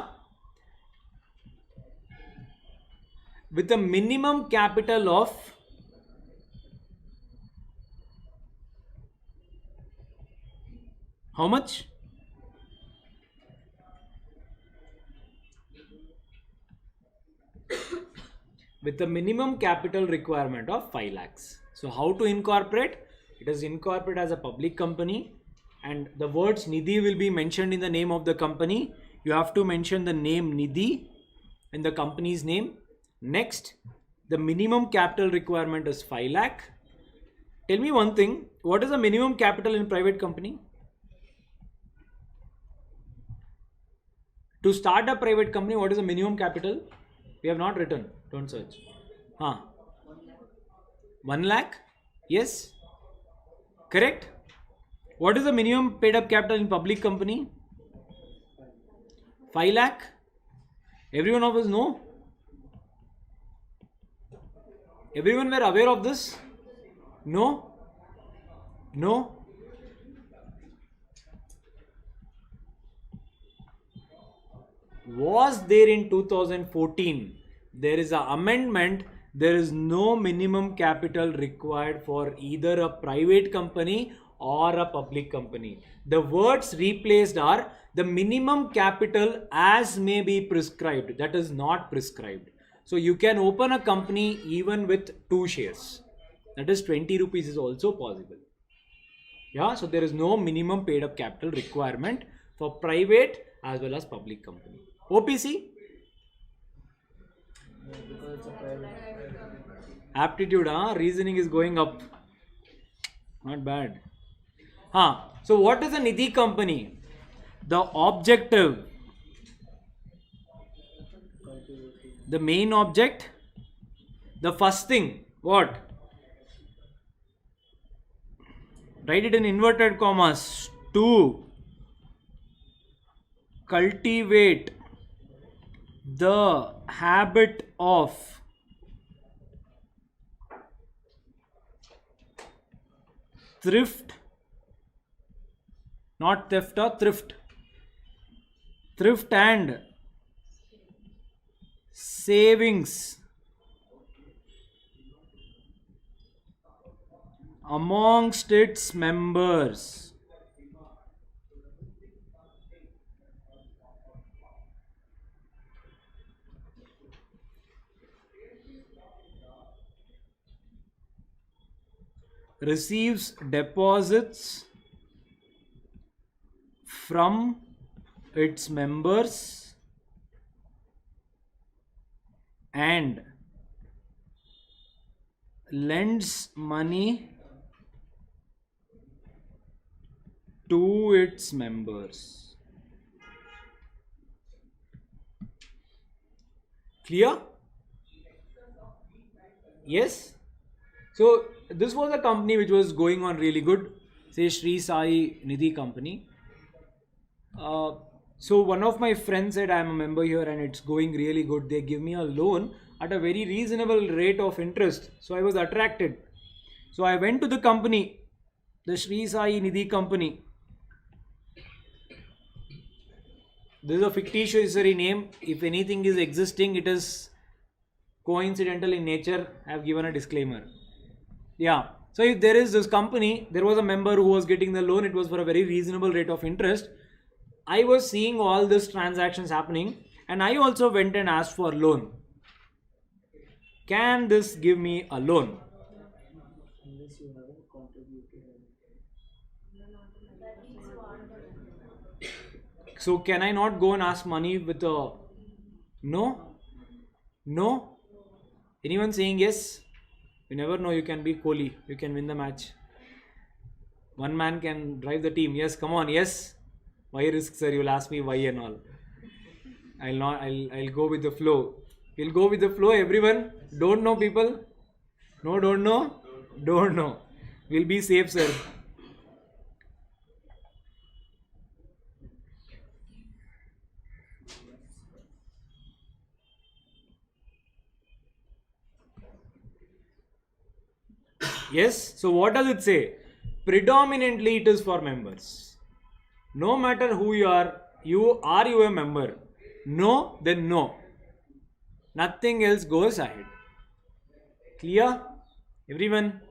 with a minimum capital of how much? With a minimum capital requirement of 5 lakhs. So how to incorporate? It is incorporated as a public company, and the words Nidhi will be mentioned in the name of the company. You have to mention the name Nidhi in the company's name. Next, the minimum capital requirement is 5 lakh. Tell me one thing, what is the minimum capital in private company? To start a private company, what is the minimum capital? We have not written, don't search. 1 lakh? Yes? Correct? What is the minimum paid up capital in public company? 5 lakh? Everyone of us know? Everyone were aware of this? No? No? Was there in 2014? There is an amendment. There is no minimum capital required for either a private company or a public company. The words replaced are the minimum capital as may be prescribed. That is not prescribed. So you can open a company even with 2 shares. That is 20 rupees is also possible. Yeah, so there is no minimum paid up capital requirement for private as well as public company. OPC? Because it's a private. Aptitude, reasoning is going up. Not bad. So what is a Nidhi company? The objective, the main object, the first thing, what? Write it in inverted commas. To cultivate the habit of thrift, not theft or thrift, thrift and savings amongst its members. Receives deposits from its members and lends money to its members. Clear? Yes? So this was a company which was going on really good, say Sri Sai Nidhi company. So one of my friends said, I am a member here and it's going really good. They give me a loan at a very reasonable rate of interest. So I was attracted. So I went to the company, the Sri Sai Nidhi company. This is a fictitious name. If anything is existing, it is coincidental in nature. I have given a disclaimer. Yeah. So if there is this company, there was a member who was getting the loan. It was for a very reasonable rate of interest. I was seeing all these transactions happening and I also went and asked for a loan. Can this give me a loan? Unless you haven't contributed anything. So can I not go and ask money with a no? No? Anyone saying yes? You never know, you can be Kohli, you can win the match. One man can drive the team. Yes, come on, yes. Why risk, sir? You'll ask me why and all. I'll go with the flow. We'll go with the flow, everyone. Don't know, people? No, don't know? Don't know. We'll be safe, sir. Yes. So what does it say? Predominantly it is for members. No matter who you are you a member? No, then no. Nothing else goes ahead. Clear? Everyone?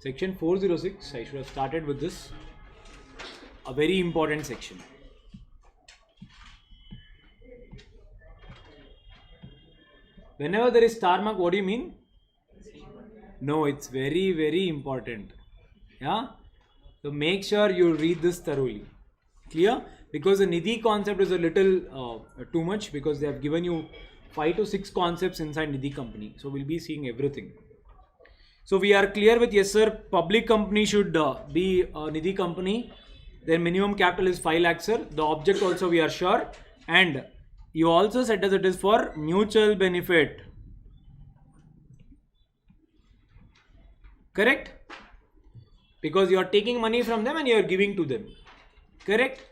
Section 406, I should have started with this. A very important section. Whenever there is star mark, what do you mean? No, it's very, very important. Yeah? So make sure you read this thoroughly. Clear? Because the Nidhi concept is a little too much, because they have given you 5 to 6 concepts inside Nidhi company. So we'll be seeing everything. So we are clear with, yes sir, public company should be a Nidhi company. Their minimum capital is 5 lakhs sir. The object also we are sure. And you also said that it is for mutual benefit. Correct? Because you are taking money from them and you are giving to them. Correct?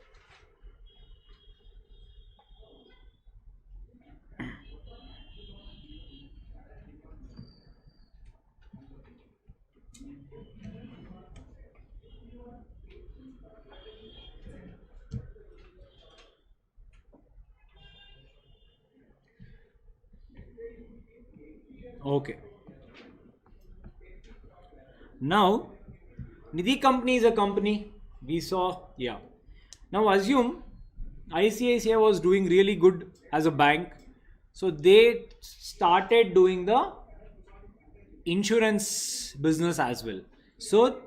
Okay. Now, Nidhi company is a company. We saw, yeah. Now assume ICICI was doing really good as a bank. So they started doing the insurance business as well. So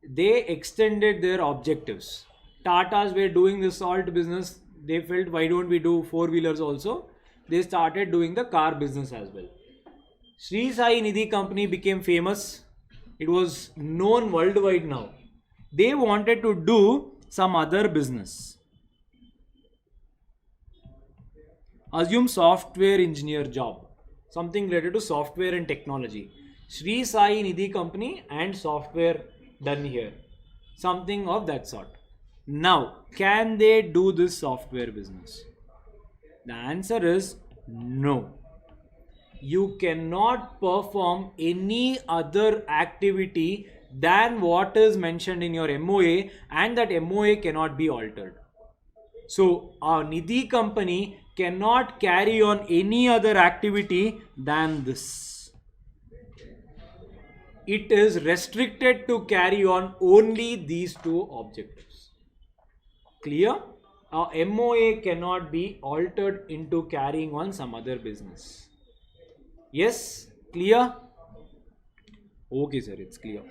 they extended their objectives. Tatas were doing the salt business. They felt, why don't we do four-wheelers also? They started doing the car business as well. Sri Sai Nidhi company became famous. It was known worldwide now. They wanted to do some other business. Assume software engineer job. Something related to software and technology. Sri Sai Nidhi company and software done here. Something of that sort. Now, can they do this software business? The answer is no. You cannot perform any other activity than what is mentioned in your MOA, and that MOA cannot be altered. So, a Nidhi company cannot carry on any other activity than this. It is restricted to carry on only these two objectives. Clear? A MOA cannot be altered into carrying on some other business. Yes? Clear? Okay, sir, it's clear.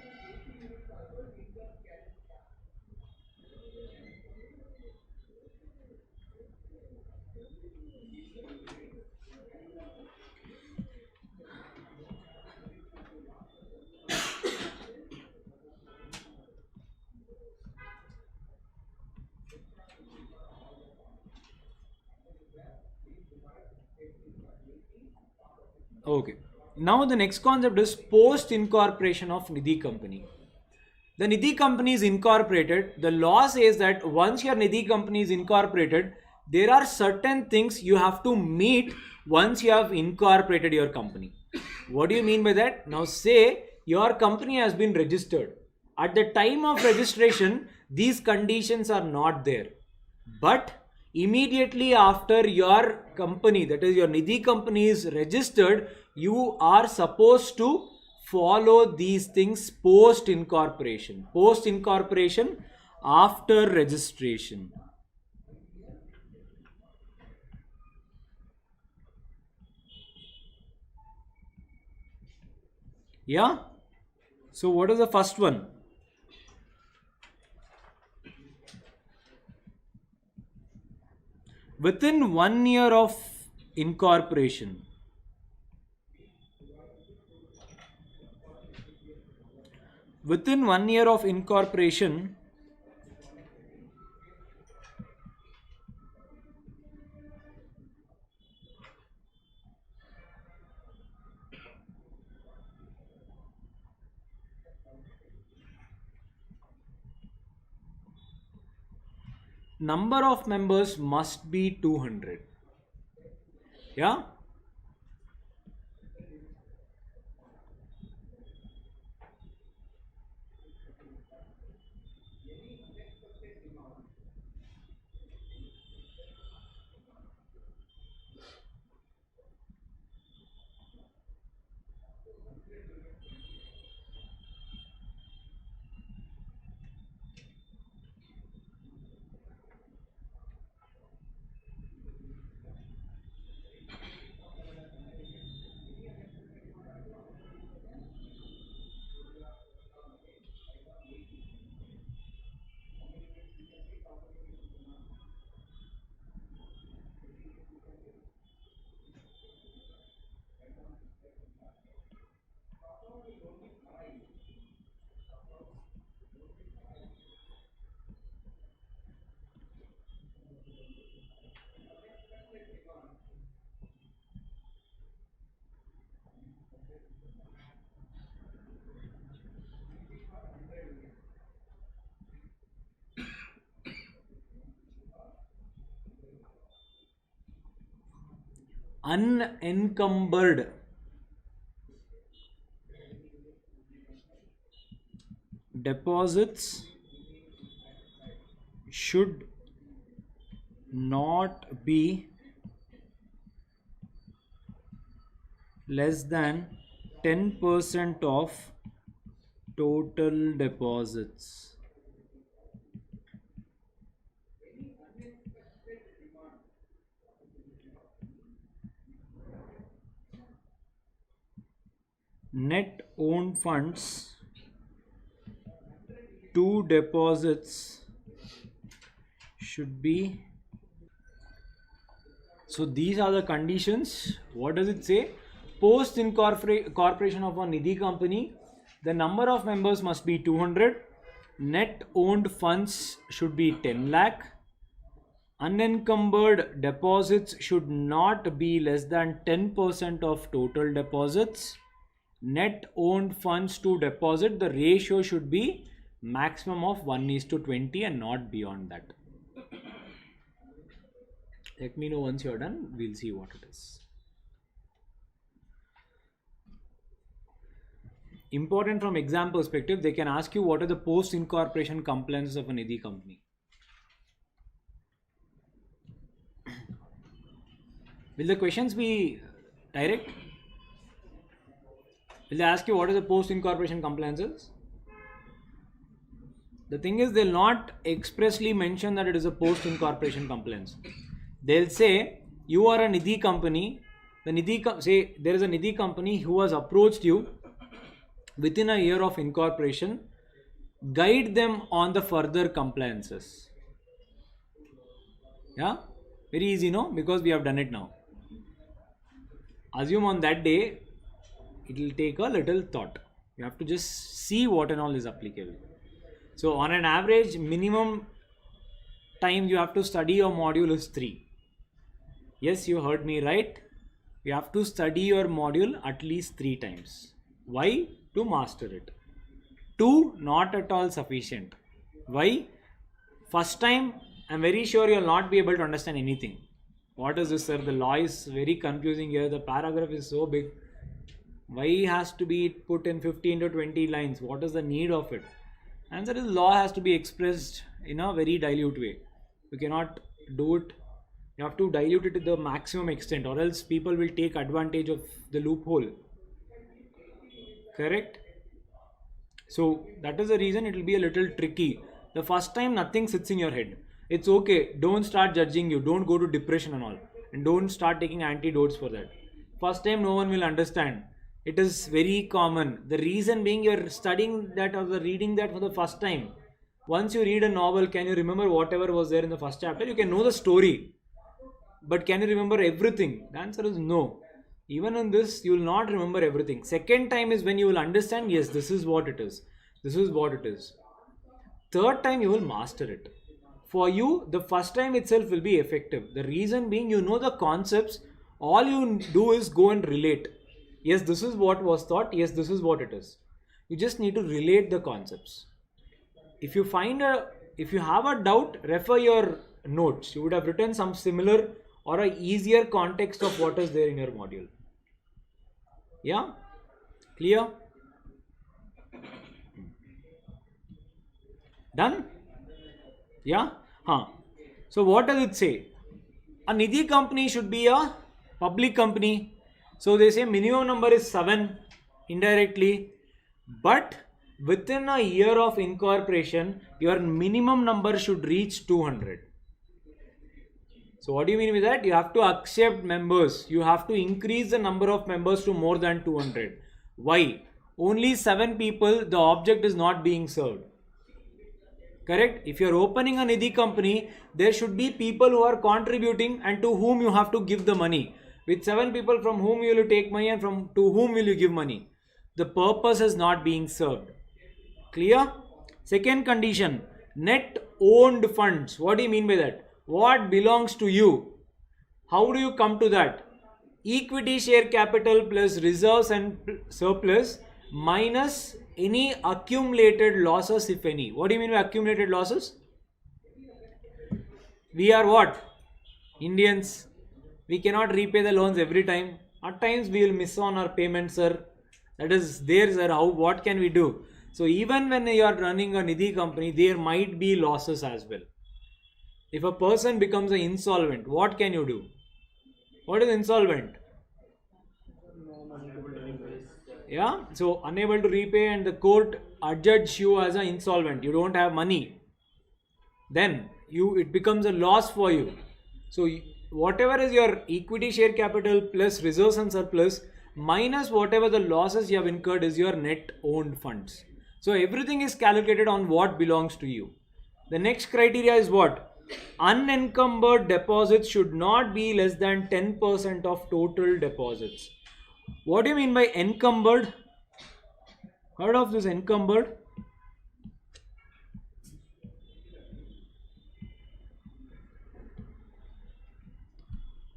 Okay. Now the next concept is post incorporation of Nidhi company. The Nidhi company is incorporated. The law says that once your Nidhi company is incorporated, there are certain things you have to meet once you have incorporated your company. What do you mean by that? Now say your company has been registered. At the time of registration, these conditions are not there. But immediately after your company, that is your Nidhi company, is registered, you are supposed to follow these things post incorporation. Post incorporation, after registration. Yeah? So what is the first one? Within 1 year of incorporation, within 1 year of incorporation, number of members must be 200. Yeah. Unencumbered deposits should not be less than 10% of total deposits. Net owned funds to deposits should be. So these are the conditions. What does it say? Post incorporation of a Nidhi company, the number of members must be 200. Net owned funds should be 10 lakh. Unencumbered deposits should not be less than 10% of total deposits. Net owned funds to deposit, the ratio should be maximum of 1:20 and not beyond that. Let me know once you're done. We'll see what it is. Important from exam perspective, they can ask you what are the post incorporation compliances of a Nidhi company. Will the questions be direct? Will they ask you what are the post incorporation compliances? The thing is, they'll not expressly mention that it is a post incorporation compliance. They'll say you are a Nidhi company. Say there is a Nidhi company who has approached you within a year of incorporation. Guide them on the further compliances. Yeah, very easy, no? Because we have done it now. Assume on that day it will take a little thought. You have to just see what and all is applicable. So on an average, minimum time you have to study your module is 3. Yes, you heard me right. You have to study your module at least 3 times. Why? To master it. 2, not at all sufficient. Why? First time, I'm very sure you'll not be able to understand anything. What is this, sir? The law is very confusing here. The paragraph is so big. Why has to be put in 15 to 20 lines? What is the need of it? Answer is law has to be expressed in a very dilute way. You cannot do it. You have to dilute it to the maximum extent, or else people will take advantage of the loophole. Correct? So that is the reason it will be a little tricky. The first time nothing sits in your head. It's okay. Don't start judging you. Don't go to depression and all. And don't start taking antidotes for that. First time no one will understand. It is very common. The reason being you're studying that or reading that for the first time. Once you read a novel, can you remember whatever was there in the first chapter? You can know the story. But can you remember everything? The answer is no. Even in this, you will not remember everything. Second time is when you will understand, yes, this is what it is. This is what it is. Third time, you will master it. For you, the first time itself will be effective. The reason being, you know the concepts. All you do is go and relate. Yes, this is what was thought. Yes, this is what it is. You just need to relate the concepts. If you have a doubt, refer your notes. You would have written some similar or a easier context of what is there in your module. Yeah? Clear? Done? Yeah? Huh. So what does it say? A Nidhi company should be a public company. So they say minimum number is 7 indirectly. But within a year of incorporation, your minimum number should reach 200. So what do you mean by that? You have to accept members. You have to increase the number of members to more than 200. Why? Only 7 people, the object is not being served. Correct? If you are opening a Nidhi company, there should be people who are contributing and to whom you have to give the money. With 7 people, from whom you will take money and from to whom will you give money? The purpose is not being served. Clear? Second condition, net owned funds. What do you mean by that? What belongs to you? How do you come to that? Equity share capital plus reserves and surplus minus any accumulated losses, if any. What do you mean by accumulated losses? We are what? Indians. We cannot repay the loans every time. At times we will miss on our payments, sir. That is there, sir. What can we do? So even when you are running a Nidhi company, there might be losses as well. If a person becomes an insolvent, what can you do? What is insolvent? No money to be raised. Yeah, so unable to repay and the court adjudges you as an insolvent. You don't have money. Then it becomes a loss for you. So whatever is your equity share capital plus reserves and surplus minus whatever the losses you have incurred is your net owned funds. So everything is calculated on what belongs to you. The next criteria is what? Unencumbered deposits should not be less than 10% of total deposits. What do you mean by encumbered? Heard of this encumbered?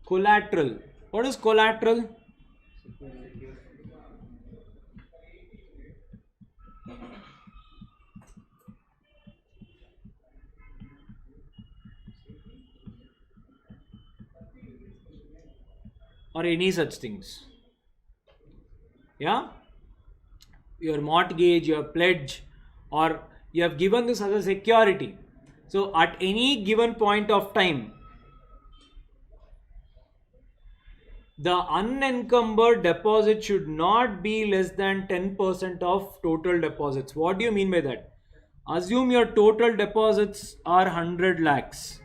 Collateral. What is collateral? Or any such things. Yeah? Your mortgage, your pledge, or you have given this as a security. So at any given point of time, the unencumbered deposit should not be less than 10% of total deposits. What do you mean by that? Assume your total deposits are 100 lakhs.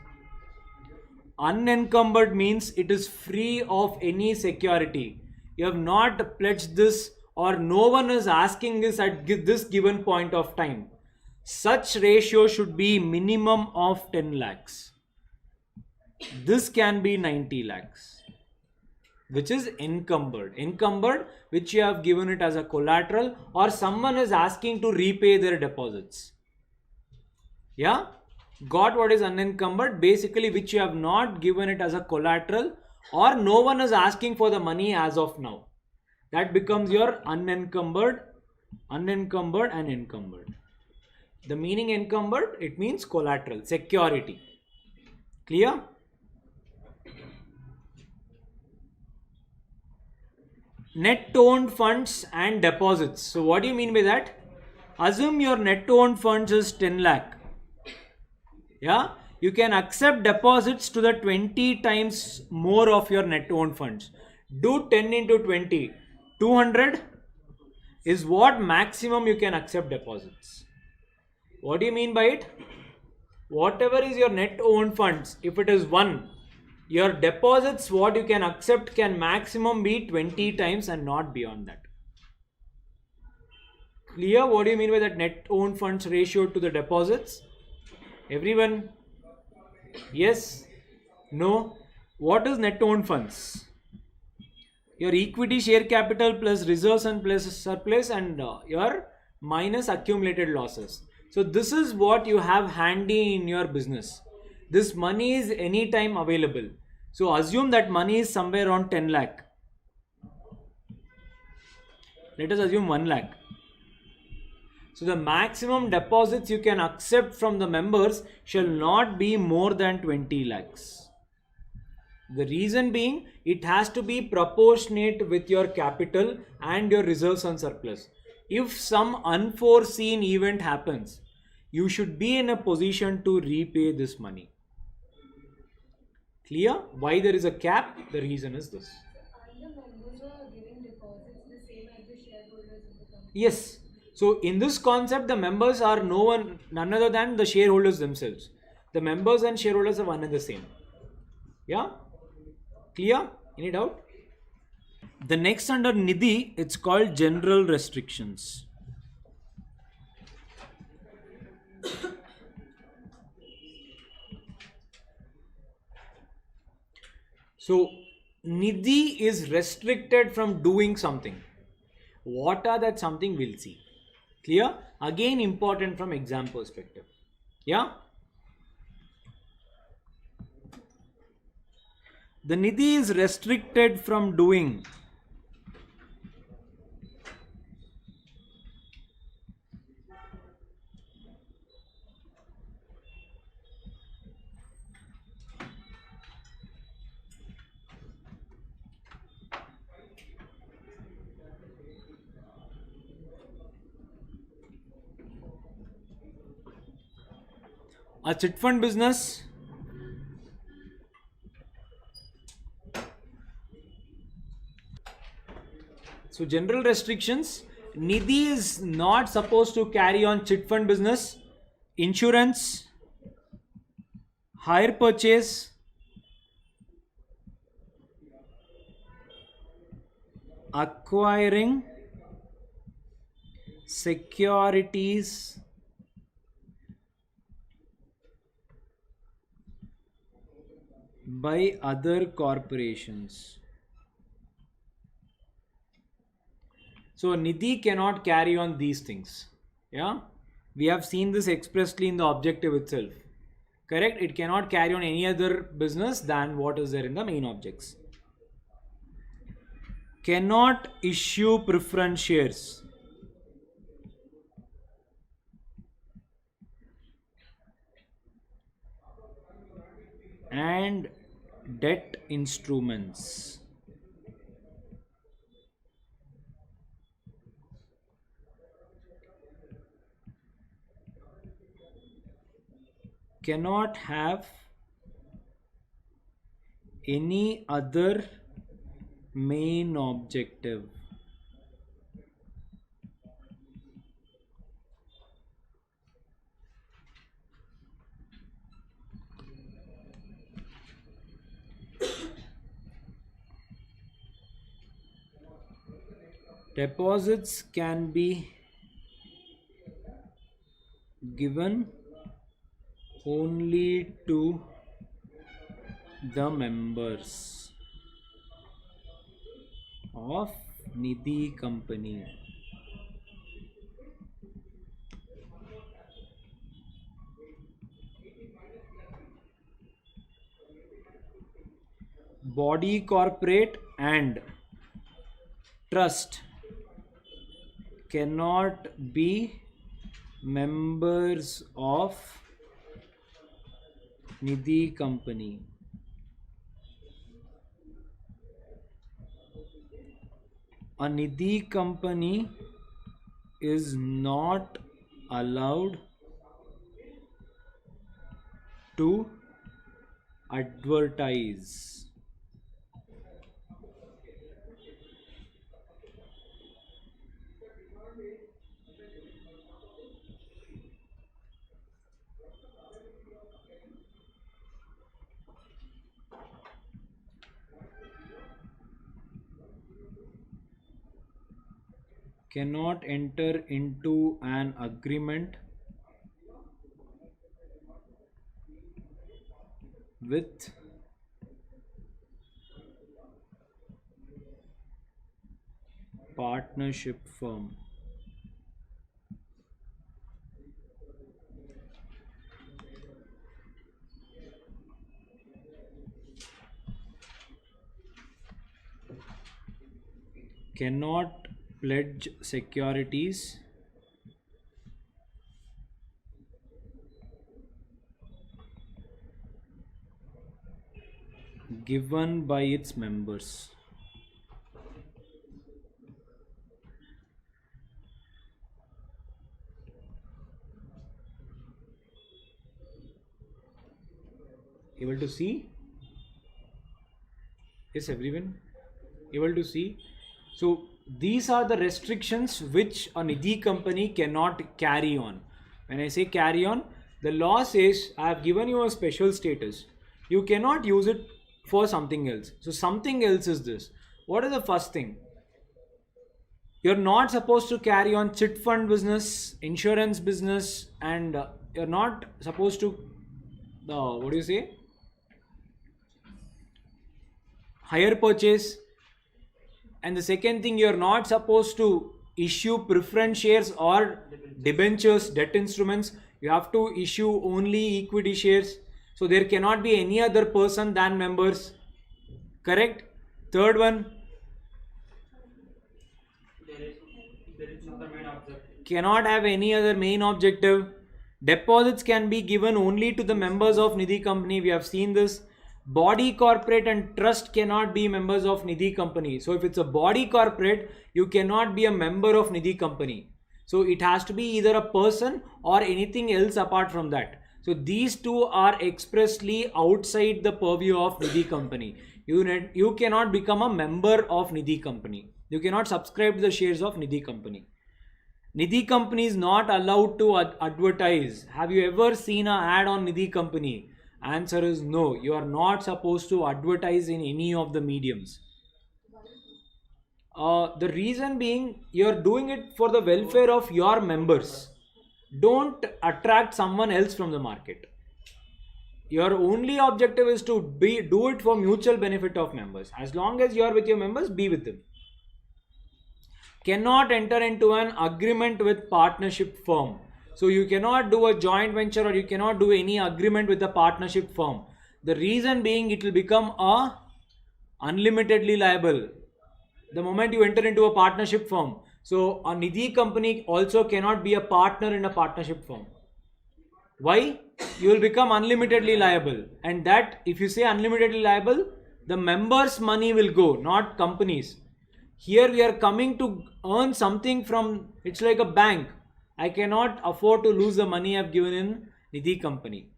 Unencumbered means it is free of any security. You have not pledged this or no one is asking this at this given point of time. Such ratio should be minimum of 10 lakhs. This can be 90 lakhs, which is encumbered. Encumbered, which you have given it as a collateral or someone is asking to repay their deposits. Yeah? Got what is unencumbered? Basically, which you have not given it as a collateral or no one is asking for the money as of now. That becomes your unencumbered, and encumbered. The meaning encumbered, it means collateral, security. Clear? Net owned funds and deposits. So what do you mean by that? Assume your net owned funds is 10 lakh. Yeah, you can accept deposits to the 20 times more of your net owned funds. Do 10 into 20. 200 is what maximum you can accept deposits. What do you mean by it? Whatever is your net owned funds, if it is 1, your deposits what you can accept can maximum be 20 times and not beyond that. Clear? What do you mean by that net owned funds ratio to the deposits? Everyone? Yes? No? What is net owned funds? Your equity share capital plus reserves and plus surplus and your minus accumulated losses. So this is what you have handy in your business. This money is anytime available. So assume that money is somewhere around 10 lakh. Let us assume 1 lakh. So the maximum deposits you can accept from the members shall not be more than 20 lakhs. The reason being, it has to be proportionate with your capital and your reserves and surplus. If some unforeseen event happens, you should be in a position to repay this money. Clear? Why there is a cap? The reason is this. And the members are giving deposits the same as the shareholders in the company. Yes. So in this concept, the members are none other than the shareholders themselves. The members and shareholders are one and the same. Yeah? Clear? Any doubt? The next under Nidhi, it's called general restrictions. So Nidhi is restricted from doing something. What are that something, we'll see. Clear? Again important from exam perspective. Yeah? The Nidhi is restricted from doing a chit fund business, so general restrictions, Nidhi is not supposed to carry on chit fund business, insurance, hire purchase, acquiring securities by other corporations. So Nidhi cannot carry on these things. Yeah, we have seen this expressly in the objective itself. Correct? It cannot carry on any other business than what is there in the main objects. Cannot issue preference shares. And debt instruments. Cannot have any other main objective. Deposits can be given only to the members of Nidhi company. Body corporate and trust cannot be members of Nidhi company. A Nidhi company is not allowed to advertise. Cannot enter into an agreement with partnership firm. Cannot pledge securities given by its members. Able to see? Is everyone able to see? So these are the restrictions which a Nidhi company cannot carry on. When I say carry on, the law says I have given you a special status. You cannot use it for something else. So something else is this. What is the first thing? You're not supposed to carry on chit fund business, insurance business, and you're not supposed to, what do you say? Hire purchase. And the second thing, you're not supposed to issue preference shares or debentures, debt instruments. You have to issue only equity shares. So there cannot be any other person than members. Correct? Third one. There is no other main objective. Cannot have any other main objective. Deposits can be given only to the members of Nidhi company. We have seen this. Body corporate and trust cannot be members of Nidhi company. So if it's a body corporate, you cannot be a member of Nidhi company. So it has to be either a person or anything else apart from that. So these two are expressly outside the purview of Nidhi company. You cannot become a member of Nidhi company. You cannot subscribe to the shares of Nidhi company. Nidhi company is not allowed to advertise. Have you ever seen an ad on Nidhi company? Answer is no. You are not supposed to advertise in any of the mediums. The reason being, you are doing it for the welfare of your members. Don't attract someone else from the market. Your only objective is to do it for mutual benefit of members. As long as you are with your members, be with them. Cannot enter into an agreement with partnership firm. So you cannot do a joint venture or you cannot do any agreement with the partnership firm. The reason being, it will become unlimitedly liable the moment you enter into a partnership firm. So a Nidhi company also cannot be a partner in a partnership firm. Why? You will become unlimitedly liable, and that, if you say unlimitedly liable, the members' money will go, not companies. Here we are coming to earn something from, it's like a bank. I cannot afford to lose the money I've given in Nidhi company.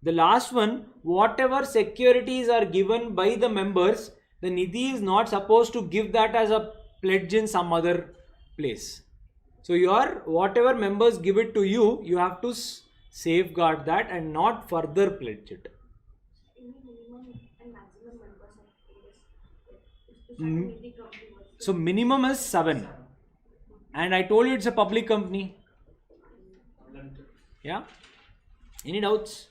The last one, whatever securities are given by the members, the Nidhi is not supposed to give that as a pledge in some other place. So whatever members give it to you, you have to safeguard that and not further pledge it. Any minimum and maximum members of this? So minimum is 7. And I told you it's a public company. Yeah? Any doubts?